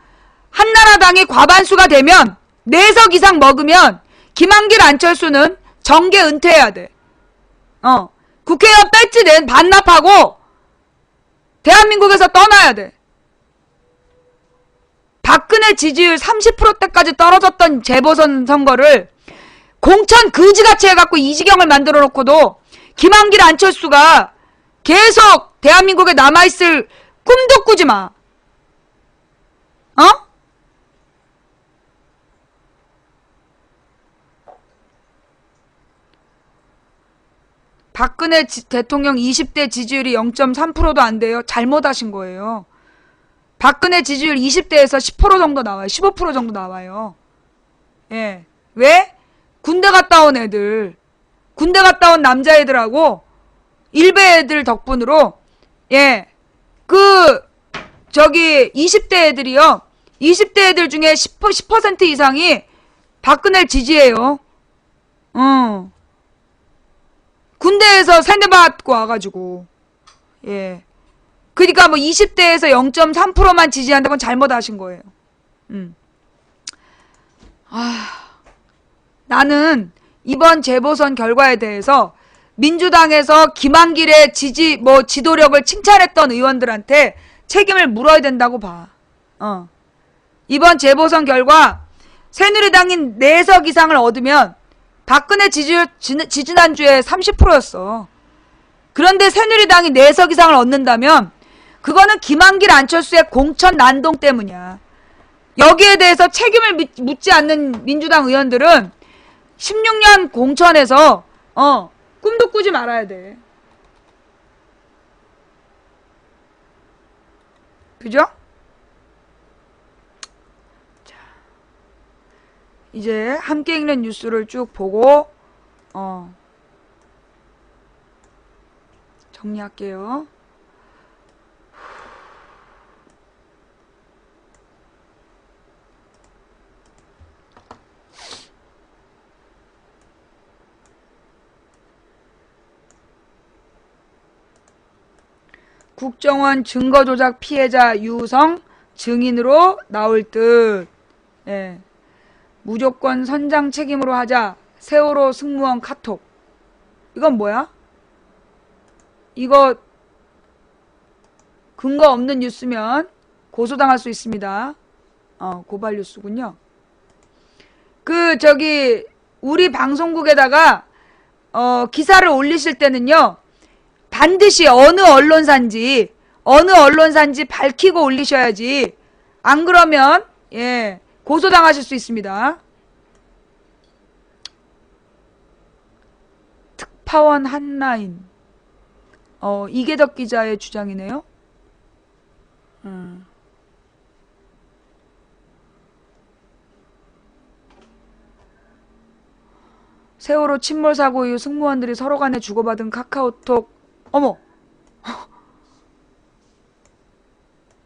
한나라당이 과반수가 되면 4석 이상 먹으면 김한길 안철수는 정계 은퇴해야 돼. 국회의원 배지 반납하고 대한민국에서 떠나야 돼. 박근혜 지지율 30%대까지 떨어졌던 재보선 선거를 공천 그지같이 해갖고 이 지경을 만들어 놓고도 김한길 안철수가 계속 대한민국에 남아있을 꿈도 꾸지 마. 박근혜 대통령 20대 지지율이 0.3%도 안 돼요. 잘못하신 거예요. 박근혜 지지율 20대에서 10% 정도 나와요. 15% 정도 나와요. 예. 왜? 군대 갔다 온 애들, 군대 갔다 온 남자애들하고 일베 애들 덕분으로 20대 애들이요. 20대 애들 중에 10% 이상이 박근혜를 지지해요. 군대에서 세뇌받고 와가지고. 예. 그러니까 뭐 20대에서 0.3%만 지지한다고 잘못하신 거예요. 나는 이번 재보선 결과에 대해서 민주당에서 김한길의 지도력을 칭찬했던 의원들한테 책임을 물어야 된다고 봐. 이번 재보선 결과 새누리당이 4석 이상을 얻으면 박근혜 지지율 지지난주에 30%였어. 그런데 새누리당이 4석 이상을 얻는다면 그거는 김한길 안철수의 공천 난동 때문이야. 여기에 대해서 책임을 묻지 않는 민주당 의원들은 16년 공천에서 꿈도 꾸지 말아야 돼. 그죠? 자, 이제 함께 읽는 뉴스를 쭉 보고 정리할게요. 국정원 증거조작 피해자 유성 증인으로 나올 듯. 예. 무조건 선장 책임으로 하자. 세월호 승무원 카톡. 이건 뭐야? 이거 근거 없는 뉴스면 고소당할 수 있습니다. 고발 뉴스군요. 우리 방송국에다가 기사를 올리실 때는요. 반드시 어느 언론사인지 밝히고 올리셔야지. 안 그러면 고소당하실 수 있습니다. 특파원 한라인. 이계덕 기자의 주장이네요. 세월호 침몰 사고 이후 승무원들이 서로 간에 주고받은 카카오톡. 어머!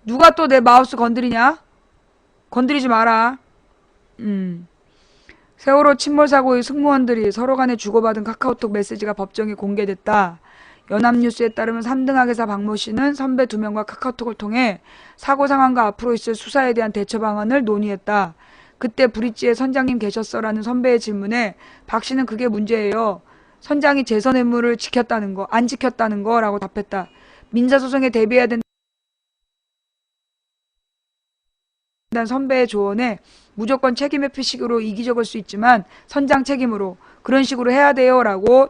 누가 또 내 마우스 건드리냐? 건드리지 마라. 세월호 침몰 사고 이후 승무원들이 서로 간에 주고받은 카카오톡 메시지가 법정에 공개됐다. 연합뉴스에 따르면 3등학에서 박모 씨는 선배 2명과 카카오톡을 통해 사고 상황과 앞으로 있을 수사에 대한 대처 방안을 논의했다. 그때 브릿지에 선장님 계셨어라는 선배의 질문에 박 씨는 그게 문제예요. 선장이 재선 의무를 지켰다는 거, 안 지켰다는 거라고 답했다. 민사소송에 대비해야 된다는 선배의 조언에 무조건 책임의 표식으로 이기적일 수 있지만 선장 책임으로 그런 식으로 해야 돼요라고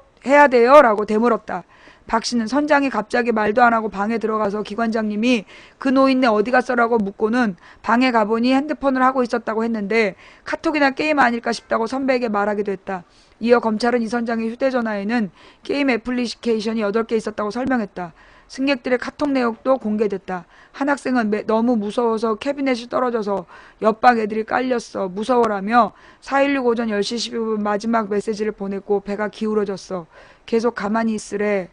되물었다. 박 씨는 선장이 갑자기 말도 안 하고 방에 들어가서 기관장님이 그 노인네 어디 갔어라고 묻고는 방에 가보니 핸드폰을 하고 있었다고 했는데 카톡이나 게임 아닐까 싶다고 선배에게 말하기도 했다. 이어 검찰은 이 선장의 휴대전화에는 게임 애플리케이션이 8개 있었다고 설명했다. 승객들의 카톡 내역도 공개됐다. 한 학생은 너무 무서워서 캐비넷이 떨어져서 옆방 애들이 깔렸어. 무서워라며 4.16 오전 10시 12분 마지막 메시지를 보냈고 배가 기울어졌어. 계속 가만히 있으래.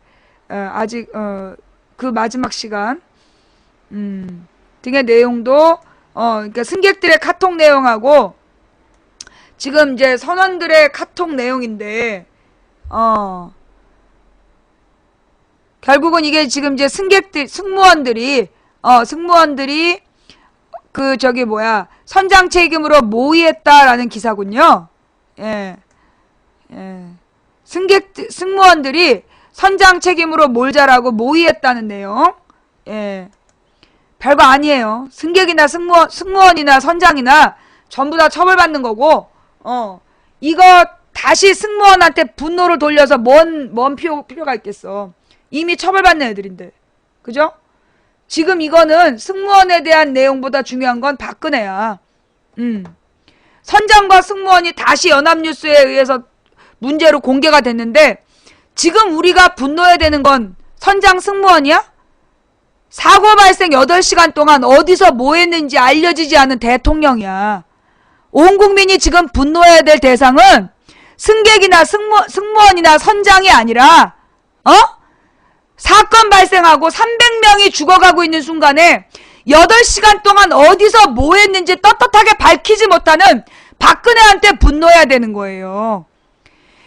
아직 그 마지막 시간 등의 내용도 그러니까 승객들의 카톡 내용하고 지금 이제 선원들의 카톡 내용인데 결국은 이게 지금 이제 승무원들이 그 저기 뭐야 선장 책임으로 모의했다라는 기사군요. 예. 승무원들이 선장 책임으로 몰자라고 모의했다는 내용. 예. 별거 아니에요. 승객이나 승무원이나 선장이나 전부 다 처벌받는 거고, 이거 다시 승무원한테 분노를 돌려서 뭔 필요가 있겠어. 이미 처벌받는 애들인데. 그죠? 지금 이거는 승무원에 대한 내용보다 중요한 건 박근혜야. 선장과 승무원이 다시 연합뉴스에 의해서 문제로 공개가 됐는데, 지금 우리가 분노해야 되는 건 선장 승무원이야? 사고 발생 8시간 동안 어디서 뭐 했는지 알려지지 않은 대통령이야. 온 국민이 지금 분노해야 될 대상은 승객이나 승무원이나 선장이 아니라 사건 발생하고 300명이 죽어가고 있는 순간에 8시간 동안 어디서 뭐 했는지 떳떳하게 밝히지 못하는 박근혜한테 분노해야 되는 거예요.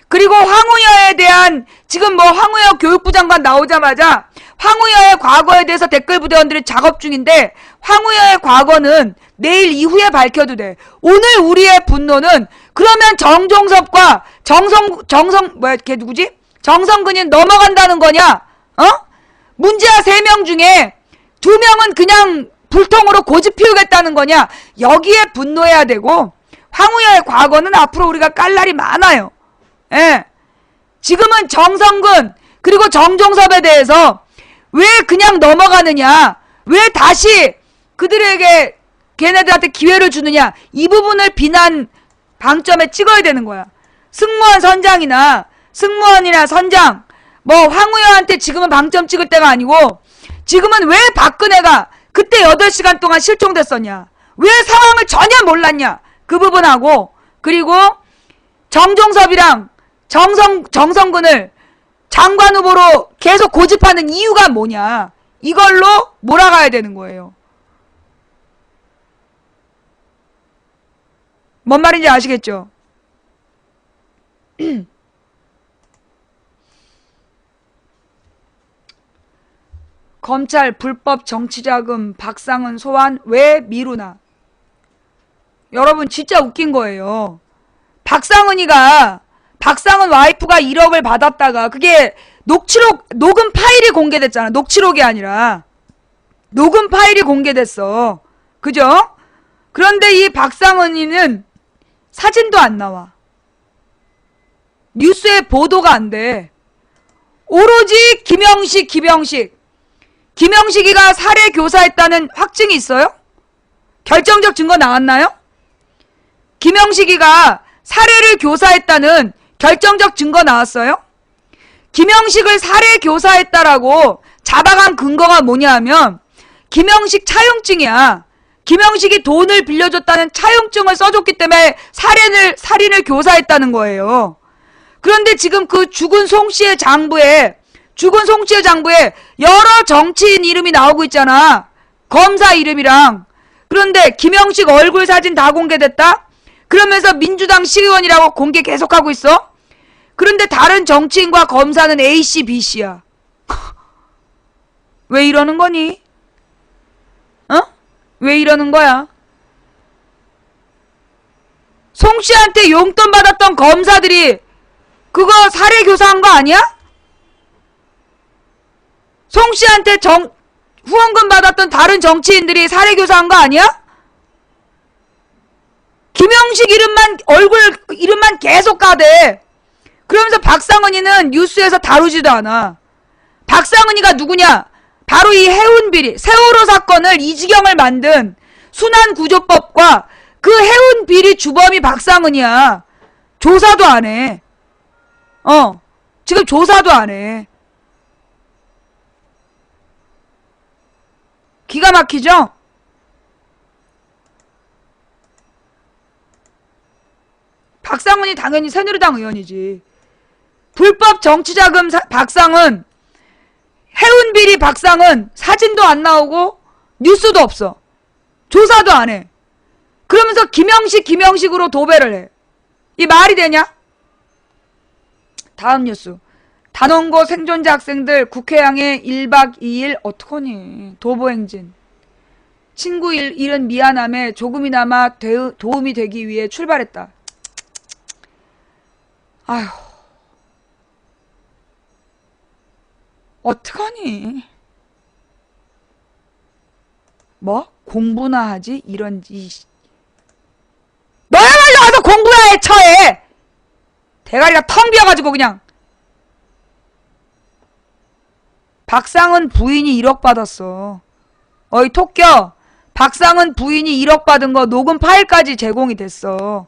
그리고 황우여에 대한 지금 뭐 황우여 교육부 장관 나오자마자 황우여의 과거에 대해서 댓글 부대원들이 작업 중인데 황우여의 과거는 내일 이후에 밝혀도 돼. 오늘 우리의 분노는 그러면 정종섭과 걔 누구지? 정성근이 넘어간다는 거냐? 문제아 3명 중에 2명은 그냥 불통으로 고집 피우겠다는 거냐? 여기에 분노해야 되고 황우여의 과거는 앞으로 우리가 깔 날이 많아요. 예. 지금은 정성근 그리고 정종섭에 대해서 왜 그냥 넘어가느냐, 왜 다시 그들에게 걔네들한테 기회를 주느냐, 이 부분을 비난 방점에 찍어야 되는 거야. 승무원이나 선장 뭐 황우여한테 지금은 방점 찍을 때가 아니고 지금은 왜 박근혜가 그때 8시간 동안 실종됐었냐, 왜 상황을 전혀 몰랐냐, 그 부분하고, 그리고 정종섭이랑 정성근을 장관 후보로 계속 고집하는 이유가 뭐냐, 이걸로 몰아가야 되는 거예요. 뭔 말인지 아시겠죠? 검찰 불법 정치자금 박상은 소환 왜 미루나? 여러분 진짜 웃긴 거예요. 박상은 와이프가 1억을 받았다가 그게 녹음 파일이 공개됐잖아. 녹취록이 아니라 녹음 파일이 공개됐어. 그죠? 그런데 이 박상은이는 사진도 안 나와. 뉴스에 보도가 안 돼. 오로지 김영식이가 살해 교사했다는 확증이 있어요? 결정적 증거 나왔나요? 김영식이가 살해를 교사했다는 결정적 증거 나왔어요? 김영식을 살해 교사했다라고 잡아간 근거가 뭐냐 하면 김영식 차용증이야. 김영식이 돈을 빌려줬다는 차용증을 써줬기 때문에 살인을 교사했다는 거예요. 그런데 지금 그 죽은 송씨의 장부에 여러 정치인 이름이 나오고 있잖아. 검사 이름이랑. 그런데 김영식 얼굴 사진 다 공개됐다? 그러면서 민주당 시의원이라고 공개 계속하고 있어? 그런데 다른 정치인과 검사는 A씨, B씨야. 왜 이러는 거니? 왜 이러는 거야? 송씨한테 용돈 받았던 검사들이 그거 살해 교사한 거 아니야? 송씨한테 후원금 받았던 다른 정치인들이 살해 교사한 거 아니야? 김영식 이름만 계속 까대. 그러면서 박상은이는 뉴스에서 다루지도 않아. 박상은이가 누구냐? 바로 이 해운비리, 세월호 사건을 이 지경을 만든 순환구조법과 그 해운비리 주범이 박상은이야. 조사도 안 해. 지금 조사도 안 해. 기가 막히죠? 박상은이 당연히 새누리당 의원이지. 불법 정치자금 박상은 해운비리 박상은 사진도 안 나오고 뉴스도 없어. 조사도 안 해. 그러면서 김영식으로 도배를 해. 이 말이 되냐? 다음 뉴스. 단원고 생존자 학생들 국회 향해 1박 2일 어떡하니? 도보행진. 친구 잃은 미안함에 조금이나마 도움이 되기 위해 출발했다. 아휴. 어떡하니? 뭐? 공부나 하지? 이런 너야말로 와서 공부나 해, 처해! 대가리가 텅 비어가지고 그냥. 박상은 부인이 1억 받았어. 어이 토끼야. 박상은 부인이 1억 받은 거 녹음 파일까지 제공이 됐어.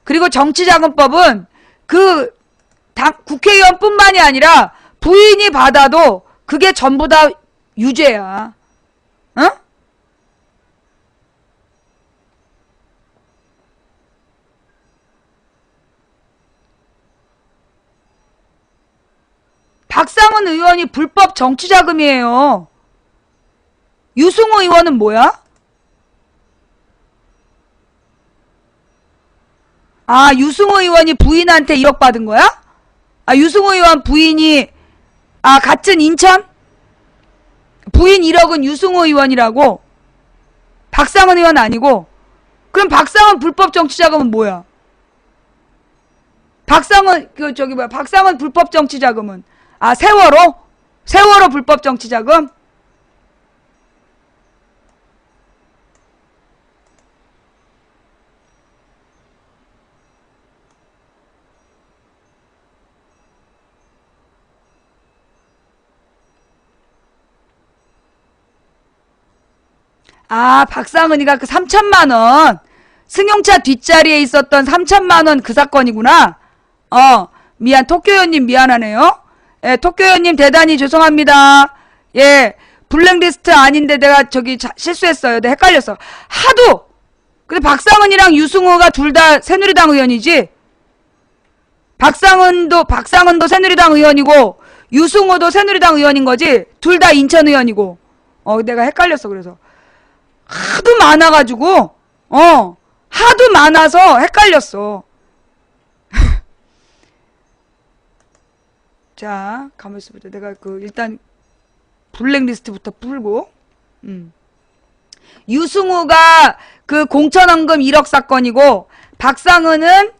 그리고 정치자금법은 그 국회의원뿐만이 아니라 부인이 받아도 그게 전부 다 유죄야. 응? 박상은 의원이 불법 정치자금이에요. 유승호 의원은 뭐야? 아, 유승호 의원이 부인한테 1억 받은 거야? 아, 유승호 의원 부인이 같은 인천? 부인 1억은 유승호 의원이라고? 박상은 의원 아니고? 그럼 박상은 불법 정치자금은 뭐야? 박상은 박상은 불법 정치자금은 세월호 불법 정치자금? 박상은이가 그 3천만 원 승용차 뒷자리에 있었던 3천만 원 그 사건이구나. 미안, 토끼의원님 미안하네요. 예, 토끼의원님 대단히 죄송합니다. 예, 블랙리스트 아닌데 내가 실수했어요. 내가 헷갈렸어. 하도! 근데 박상은이랑 유승호가 둘 다 새누리당 의원이지? 박상은도 새누리당 의원이고, 유승호도 새누리당 의원인 거지? 둘 다 인천 의원이고. 내가 헷갈렸어, 그래서. 하도 많아가지고, 하도 많아서 헷갈렸어. 자, 가만히 있어보자. 내가 일단, 블랙리스트부터 풀고, 유승우가 공천원금 1억 사건이고, 박상은은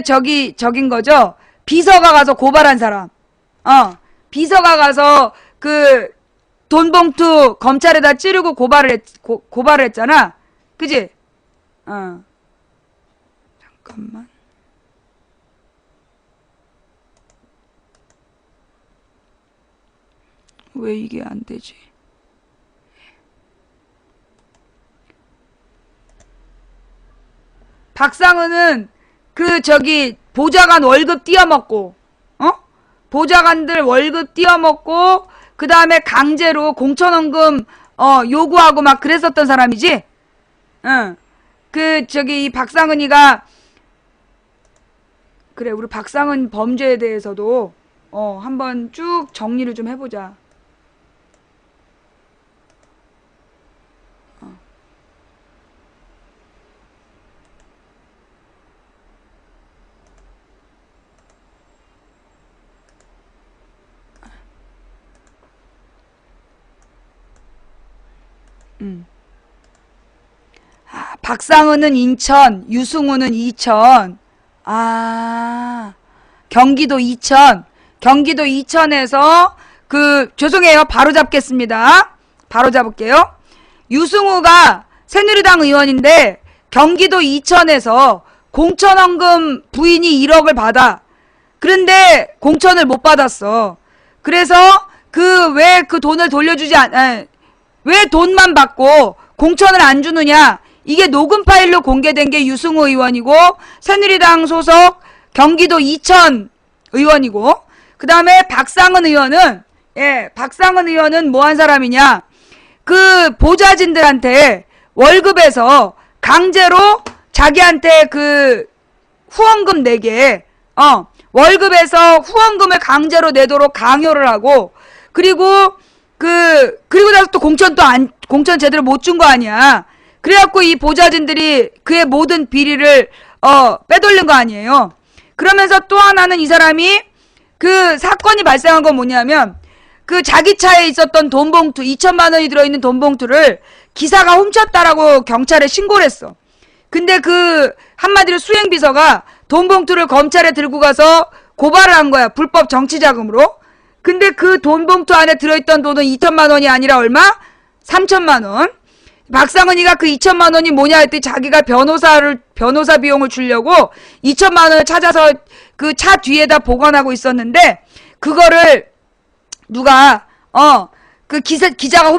저긴 거죠? 비서가 가서 고발한 사람. 비서가 가서 돈 봉투 검찰에다 찌르고 고발을 했잖아. 그지? 잠깐만. 왜 이게 안 되지? 박상은은 보좌관 월급 띄어먹고, 보좌관들 월급 띄어먹고, 그 다음에 강제로 공천원금, 요구하고 막 그랬었던 사람이지? 응. 이 박상은이가, 그래, 우리 박상은 범죄에 대해서도, 한번 쭉 정리를 좀 해보자. 박상은은 인천, 유승우는 이천. 경기도 이천. 경기도 이천에서 죄송해요. 바로 잡겠습니다. 바로 잡을게요. 유승우가 새누리당 의원인데 경기도 이천에서 공천원금 부인이 1억을 받아. 그런데 공천을 못 받았어. 그래서 왜 돈을 돌려주지 왜 돈만 받고 공천을 안 주느냐? 이게 녹음 파일로 공개된 게 유승우 의원이고, 새누리당 소속 경기도 이천 의원이고, 그 다음에 박상은 의원은 뭐 한 사람이냐? 보좌진들한테 월급에서 강제로 자기한테 후원금 내게, 월급에서 후원금을 강제로 내도록 강요를 하고, 그리고 나서 또 공천 제대로 못 준 거 아니야. 그래갖고 이 보좌진들이 그의 모든 비리를, 빼돌린 거 아니에요. 그러면서 또 하나는 이 사람이 그 사건이 발생한 건 뭐냐면, 그 자기 차에 있었던 돈 봉투, 2천만 원이 들어있는 돈 봉투를 기사가 훔쳤다라고 경찰에 신고를 했어. 근데 한마디로 수행비서가 돈 봉투를 검찰에 들고 가서 고발을 한 거야. 불법 정치자금으로. 근데 그 돈 봉투 안에 들어있던 돈은 2천만 원이 아니라 얼마? 3천만 원. 박상은이가 그 2천만 원이 뭐냐 했더니 자기가 변호사 비용을 주려고 2천만 원을 찾아서 그 차 뒤에다 보관하고 있었는데, 그거를 누가, 기사가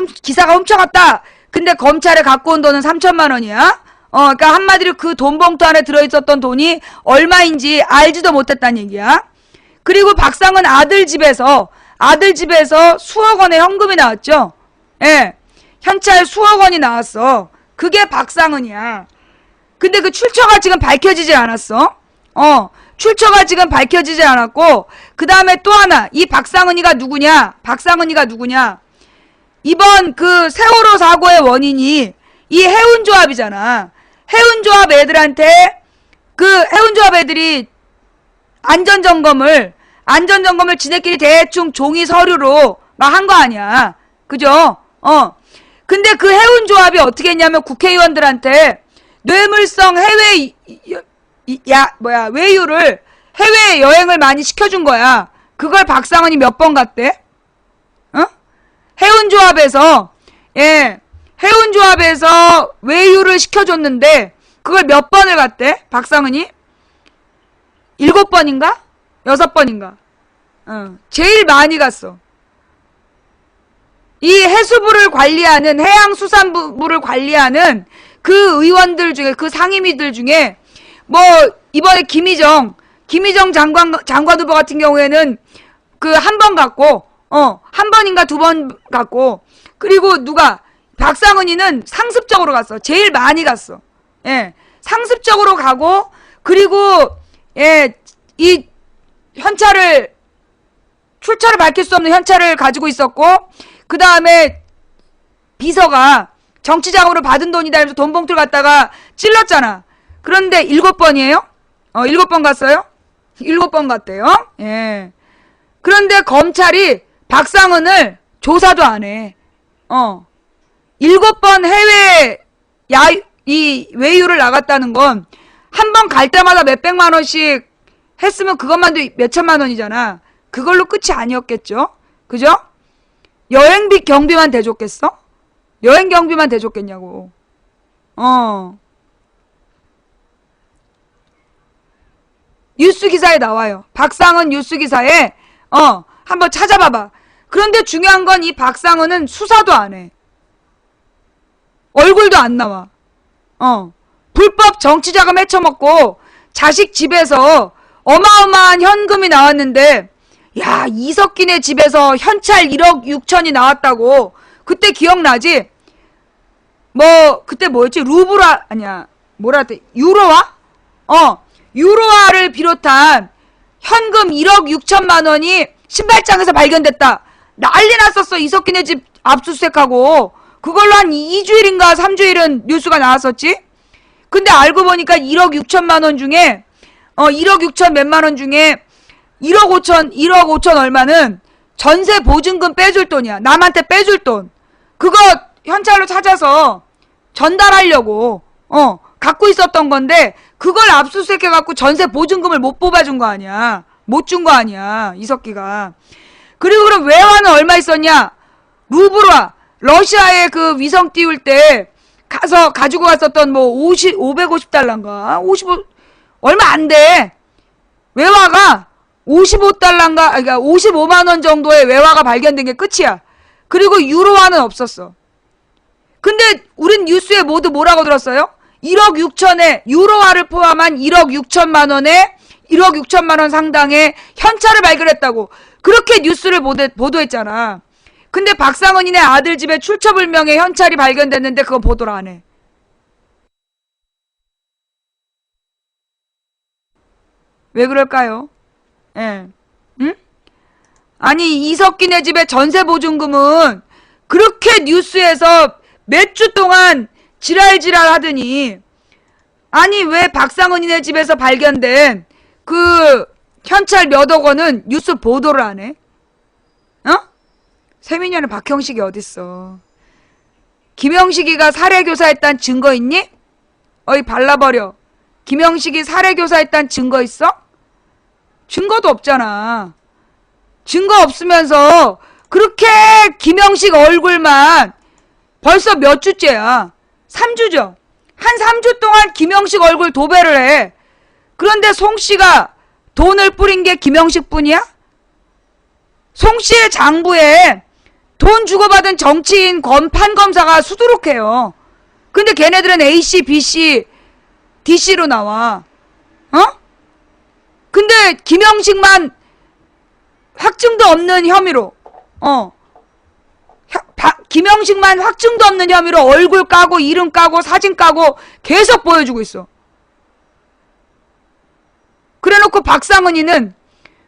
훔쳐갔다. 근데 검찰에 갖고 온 돈은 3천만 원이야. 그러니까 한마디로 그 돈 봉투 안에 들어있었던 돈이 얼마인지 알지도 못했다는 얘기야. 그리고 박상은 아들 집에서 수억 원의 현금이 나왔죠. 예. 현찰 수억 원이 나왔어. 그게 박상은이야. 근데 그 출처가 지금 밝혀지지 않았어. 출처가 지금 밝혀지지 않았고, 그 다음에 또 하나, 이 박상은이가 누구냐? 이번 그 세월호 사고의 원인이 이 해운조합이잖아. 해운조합 애들이 안전점검을 지네끼리 대충 종이 서류로 막 한 거 아니야. 그죠? 근데 그 해운조합이 어떻게 했냐면 국회의원들한테 뇌물성 외유를, 해외 여행을 많이 시켜준 거야. 그걸 박상은이 몇 번 갔대? 해운조합에서 외유를 시켜줬는데, 그걸 몇 번을 갔대? 박상은이? 7번인가? 6번인가? 제일 많이 갔어. 이 해수부를 관리하는, 해양수산부를 관리하는 그 의원들 중에, 그 상임위들 중에, 이번에 김희정 장관 후보 같은 경우에는 한 번 갔고, 한 번인가 2번 갔고, 그리고 박상은이는 상습적으로 갔어. 제일 많이 갔어. 예. 상습적으로 가고, 그리고, 이 출처를 밝힐 수 없는 현찰을 가지고 있었고, 그 다음에 비서가 정치자금으로 받은 돈이다 해서 돈 봉투를 갖다가 찔렀잖아. 그런데 7번이에요? 7번 갔어요? 7번 갔대요? 예. 그런데 검찰이 박상은을 조사도 안 해. 7번 이 외유를 나갔다는 건 한 번 갈 때마다 몇백만 원씩 했으면 그것만도 몇천만 원이잖아. 그걸로 끝이 아니었겠죠? 그죠? 여행비 경비만 대줬겠어? 여행 경비만 대줬겠냐고. 뉴스 기사에 나와요. 박상은 뉴스 기사에 한번 찾아봐봐. 그런데 중요한 건 이 박상은은 수사도 안 해. 얼굴도 안 나와. 불법 정치자금 헤쳐먹고 자식 집에서 어마어마한 현금이 나왔는데, 야, 이석기네 집에서 현찰 1억 6천이 나왔다고. 그때 기억나지? 그때 뭐였지? 루브라, 아니야. 뭐라 했대? 유로화? 유로화를 비롯한 현금 1억 6천만 원이 신발장에서 발견됐다. 난리 났었어. 이석기네 집 압수수색하고. 그걸로 한 2주일인가 3주일은 뉴스가 나왔었지? 근데 알고 보니까 1억 6천만 원 중에, 1억 6천 몇만 원 중에 1억 5천 얼마는 전세 보증금 빼줄 돈이야. 남한테 빼줄 돈. 그거 현찰로 찾아서 전달하려고, 갖고 있었던 건데, 그걸 압수수색해갖고 전세 보증금을 못 뽑아준 거 아니야. 못 준 거 아니야. 이석기가. 그리고 그럼 외화는 얼마 있었냐? 루브라. 러시아에 그 위성 띄울 때 가서 가지고 갔었던 550달러인가? 얼마 안 돼. 외화가 55달러인가? 그러니까 55만 원 정도의 외화가 발견된 게 끝이야. 그리고 유로화는 없었어. 근데 우린 뉴스에 모두 뭐라고 들었어요? 1억 6천에 유로화를 포함한 1억 6천만 원에 1억 6천만 원 상당의 현찰을 발견했다고. 그렇게 뉴스를 보도했잖아. 근데 박상은이네 아들 집에 출처불명의 현찰이 발견됐는데 그거 보도를 안 해. 왜 그럴까요? 예. 응? 아니 이석기네 집의 전세보증금은 그렇게 뉴스에서 몇 주 동안 지랄지랄 하더니 아니 왜 박상은이네 집에서 발견된 그 현찰 몇억 원은 뉴스 보도를 안 해? 어? 세민이는 박형식이 어딨어. 김형식이가 살해교사했단 증거 있니? 어이 발라버려. 김형식이 살해교사했단 증거 있어? 증거도 없잖아. 증거 없으면서 그렇게 김형식 얼굴만 벌써 몇 주째야. 3주죠. 한 3주 동안 김형식 얼굴 도배를 해. 그런데 송씨가 돈을 뿌린 게 김형식 뿐이야? 송씨의 장부에 돈 주고받은 정치인 판검사가 수두룩해요. 근데 걔네들은 A씨, B씨, D씨로 나와. 어? 근데 김형식만 확증도 없는 혐의로 김형식만 확증도 없는 혐의로 얼굴 까고 이름 까고 사진 까고 계속 보여주고 있어. 그래놓고 박상은이는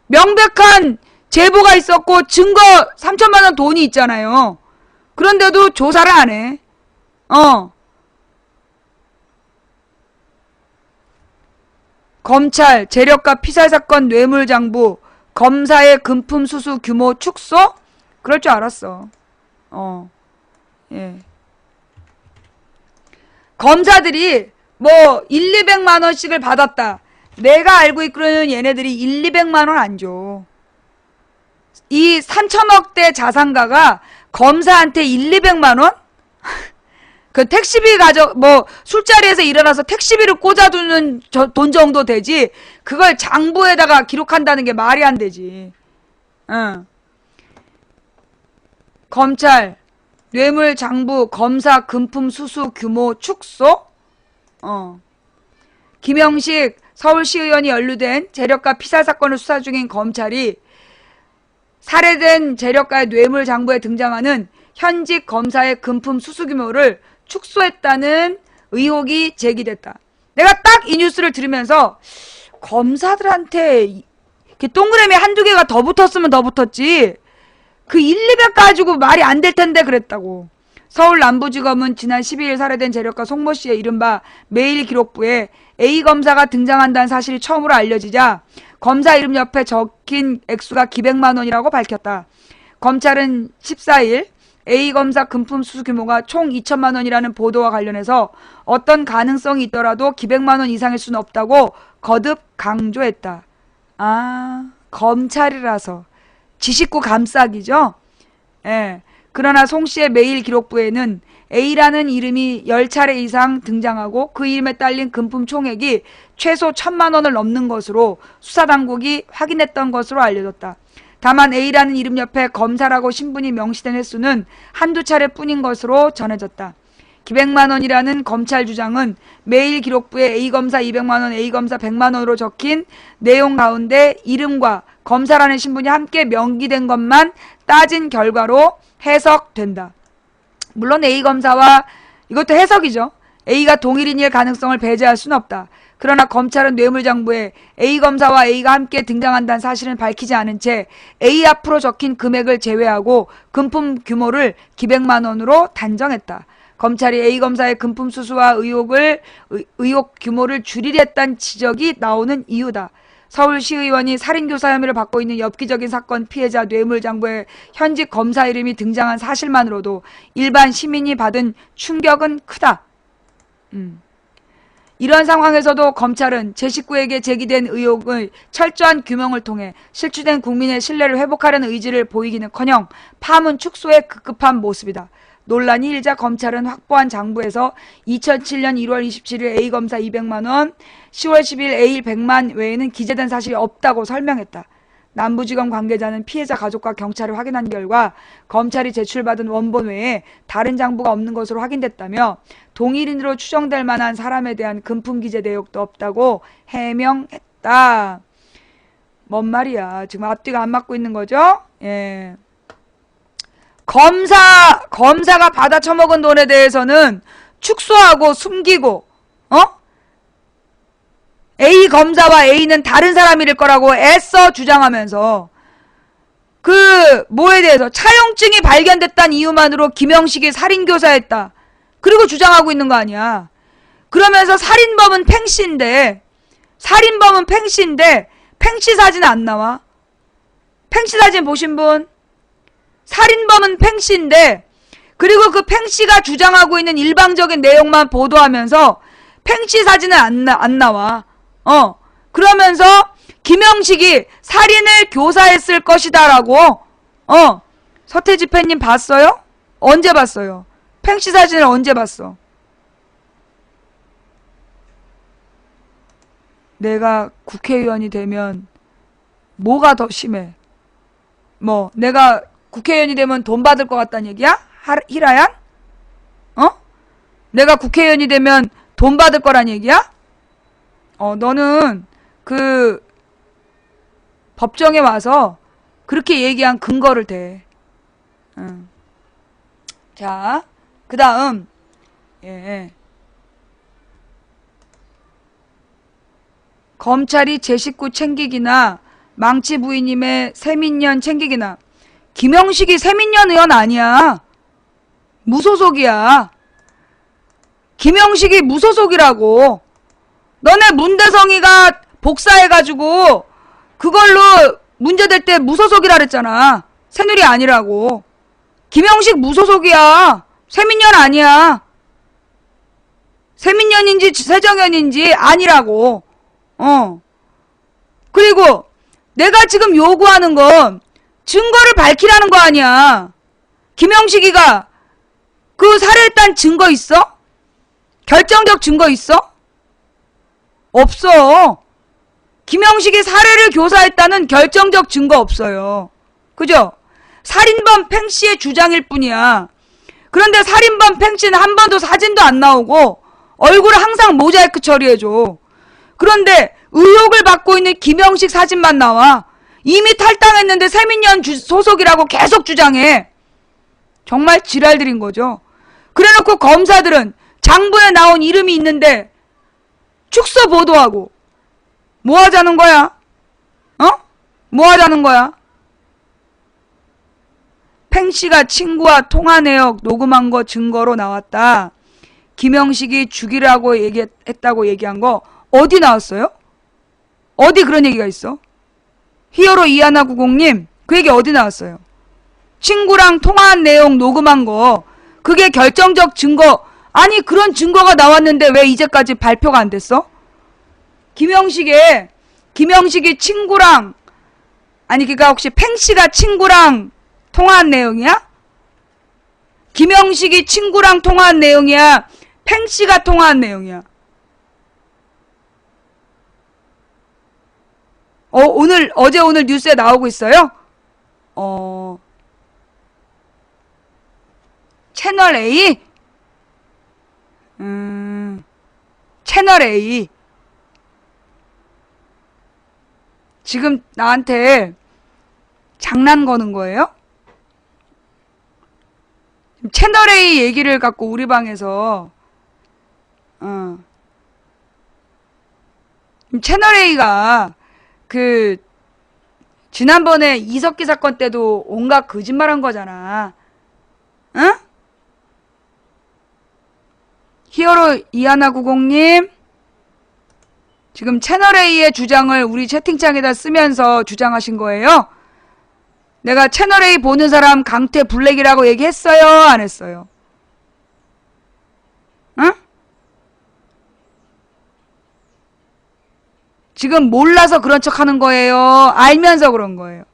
명백한 제보가 있었고 증거 3천만 원 돈이 있잖아요. 그런데도 조사를 안 해. 검찰 재력가 피살 사건 뇌물장부 검사의 금품 수수 규모 축소? 그럴 줄 알았어. 예. 검사들이 뭐 1, 200만 원씩을 받았다. 내가 알고 있기로는 얘네들이 1, 200만 원 안 줘. 이 3천억대 자산가가 검사한테 1, 200만 원? 그 택시비 술자리에서 일어나서 택시비를 꽂아두는 돈 정도 되지. 그걸 장부에다가 기록한다는 게 말이 안 되지. 검찰 뇌물 장부 검사 금품 수수 규모 축소? 김형식 서울시의원이 연루된 재력가 피살 사건을 수사 중인 검찰이 살해된 재력가의 뇌물 장부에 등장하는 현직 검사의 금품 수수 규모를 축소했다는 의혹이 제기됐다. 내가 딱 이 뉴스를 들으면서 검사들한테 이렇게 동그라미 한두 개가 더 붙었으면 더 붙었지 그 1, 200 가지고 말이 안 될 텐데 그랬다고. 서울 남부지검은 지난 12일 살해된 재력가 송모 씨의 이른바 메일 기록부에 A 검사가 등장한다는 사실이 처음으로 알려지자 검사 이름 옆에 적힌 액수가 기백만 원이라고 밝혔다. 검찰은 14일 A 검사 금품 수수 규모가 총 2천만 원이라는 보도와 관련해서 어떤 가능성이 있더라도 기백만 원 이상일 수는 없다고 거듭 강조했다. 검찰이라서 지 식구 감싸기죠? 예. 그러나 송 씨의 메일 기록부에는 A라는 이름이 10차례 이상 등장하고 그 이름에 딸린 금품 총액이 최소 1,000만 원을 넘는 것으로 수사당국이 확인했던 것으로 알려졌다. 다만 A라는 이름 옆에 검사라고 신분이 명시된 횟수는 한두 차례뿐인 것으로 전해졌다. 기백만 원이라는 검찰 주장은 메일 기록부에 A검사 200만 원, A검사 100만 원으로 적힌 내용 가운데 이름과 검사라는 신분이 함께 명기된 것만 따진 결과로 해석된다. 물론 A검사와 이것도 해석이죠. A가 동일인일 가능성을 배제할 수는 없다. 그러나 검찰은 뇌물장부에 A검사와 A가 함께 등장한다는 사실은 밝히지 않은 채 A 앞으로 적힌 금액을 제외하고 금품 규모를 기백만 원으로 단정했다. 검찰이 A검사의 금품 수수와 의혹 규모를 줄이려 했다는 지적이 나오는 이유다. 서울시의원이 살인교사 혐의를 받고 있는 엽기적인 사건 피해자 뇌물장부에 현직 검사 이름이 등장한 사실만으로도 일반 시민이 받은 충격은 크다. 이런 상황에서도 검찰은 제19에게 제기된 의혹의 철저한 규명을 통해 실추된 국민의 신뢰를 회복하려는 의지를 보이기는커녕 파문 축소에 급급한 모습이다. 논란이 일자 검찰은 확보한 장부에서 2007년 1월 27일 A검사 200만원, 10월 10일 A 100만 외에는 기재된 사실이 없다고 설명했다. 남부지검 관계자는 피해자 가족과 경찰을 확인한 결과 검찰이 제출받은 원본 외에 다른 장부가 없는 것으로 확인됐다며 동일인으로 추정될 만한 사람에 대한 금품 기재 내역도 없다고 해명했다. 뭔 말이야. 지금 앞뒤가 안 맞고 있는 거죠? 예. 검사가 받아 처먹은 돈에 대해서는 축소하고 숨기고, A 검사와 A는 다른 사람일 거라고 애써 주장하면서 뭐에 대해서 차용증이 발견됐다는 이유만으로 김영식이 살인교사했다. 그리고 주장하고 있는 거 아니야. 그러면서 살인범은 팽씨인데 팽씨 사진 안 나와. 팽씨 사진 보신 분? 살인범은 팽씨인데 그리고 그 팽씨가 주장하고 있는 일방적인 내용만 보도하면서 팽씨 사진은 안 나와. 그러면서 김영식이 살인을 교사했을 것이다라고. 서태지 팬님 봤어요? 언제 봤어요? 팽씨 사진을 언제 봤어? 내가 국회의원이 되면 뭐가 더 심해? 내가 국회의원이 되면 돈 받을 것 같다는 얘기야? 히라양? 내가 국회의원이 되면 돈 받을 거란 얘기야? 너는 법정에 와서 그렇게 얘기한 근거를 대. 자, 그 다음, 검찰이 제 식구 챙기기나 망치 부인님의 세민년 챙기기나. 김영식이 세민년 의원 아니야. 무소속이야. 김영식이 무소속이라고. 너네 문대성이가 복사해가지고 그걸로 문제될 때 무소속이라 그랬잖아. 새누리 아니라고. 김영식 무소속이야. 세민년 아니야. 세민년인지 새정연인지 아니라고. 그리고 내가 지금 요구하는 건 증거를 밝히라는 거 아니야. 김영식이가 그 살해했다는 증거 있어? 결정적 증거 있어? 없어. 김영식이 살해를 교사했다는 결정적 증거 없어요. 그죠? 살인범 팽씨의 주장일 뿐이야. 그런데 살인범 팽씨는 한 번도 사진도 안 나오고 얼굴을 항상 모자이크 처리해줘. 그런데 의혹을 받고 있는 김영식 사진만 나와. 이미 탈당했는데 세민년 소속이라고 계속 주장해. 정말 지랄들인 거죠. 그래놓고 검사들은 장부에 나온 이름이 있는데 축소 보도하고 뭐 하자는 거야? 뭐 하자는 거야? 팽씨가 친구와 통화 내역 녹음한 거 증거로 나왔다. 김영식이 죽이라고 했다고 얘기한 거 어디 나왔어요? 어디 그런 얘기가 있어? 히어로 이하나 90님, 그 얘기 어디 나왔어요? 친구랑 통화한 내용 녹음한 거, 그게 결정적 증거. 아니, 그런 증거가 나왔는데 왜 이제까지 발표가 안 됐어? 김영식이 친구랑, 아니 그니까 혹시 팽씨가 친구랑 통화한 내용이야? 김영식이 친구랑 통화한 내용이야? 팽씨가 통화한 내용이야? 어제 오늘 뉴스에 나오고 있어요? 채널 A? 채널 A. 지금 나한테 장난 거는 거예요? 채널 A 얘기를 갖고 우리 방에서 채널 A가 지난번에 이석기 사건 때도 온갖 거짓말한 거잖아. 응? 히어로 이하나 90님, 지금 채널A의 주장을 우리 채팅창에다 쓰면서 주장하신 거예요? 내가 채널A 보는 사람 강태 블랙이라고 얘기했어요? 안 했어요? 응? 지금 몰라서 그런 척 하는 거예요? 알면서 그런 거예요?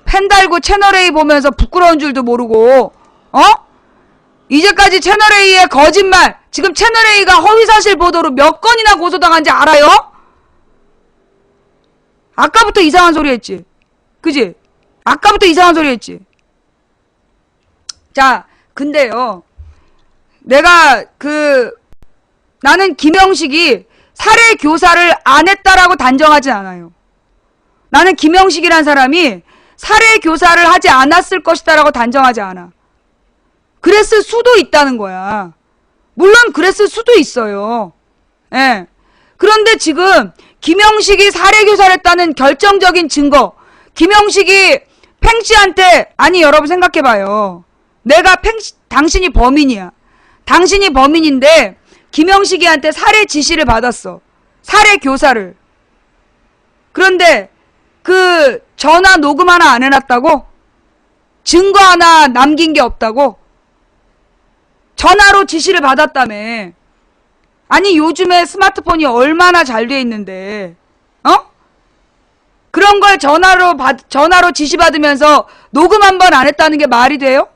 펜 달고 채널A 보면서 부끄러운 줄도 모르고, 이제까지 채널A의 거짓말, 지금 채널A가 허위사실 보도로 몇 건이나 고소당한지 알아요? 아까부터 이상한 소리 했지? 그지? 아까부터 이상한 소리 했지? 자, 근데요, 내가 나는 김영식이 살해 교사를 안 했다라고 단정하진 않아요. 나는 김영식이란 사람이 살해 교사를 하지 않았을 것이다라고 단정하지 않아. 그랬을 수도 있다는 거야. 물론 그랬을 수도 있어요. 예. 그런데 지금 김영식이 살해교사했다는 결정적인 증거. 김영식이 팽씨한테, 아니 여러분 생각해봐요. 내가 당신이 범인이야. 당신이 범인인데 김영식이한테 살해 지시를 받았어. 살해 교사를. 그런데 그 전화 녹음 하나 안 해놨다고? 증거 하나 남긴 게 없다고? 전화로 지시를 받았다며. 아니 요즘에 스마트폰이 얼마나 잘 돼 있는데 그런 걸 전화로 지시 받으면서 녹음 한 번 안 했다는 게 말이 돼요?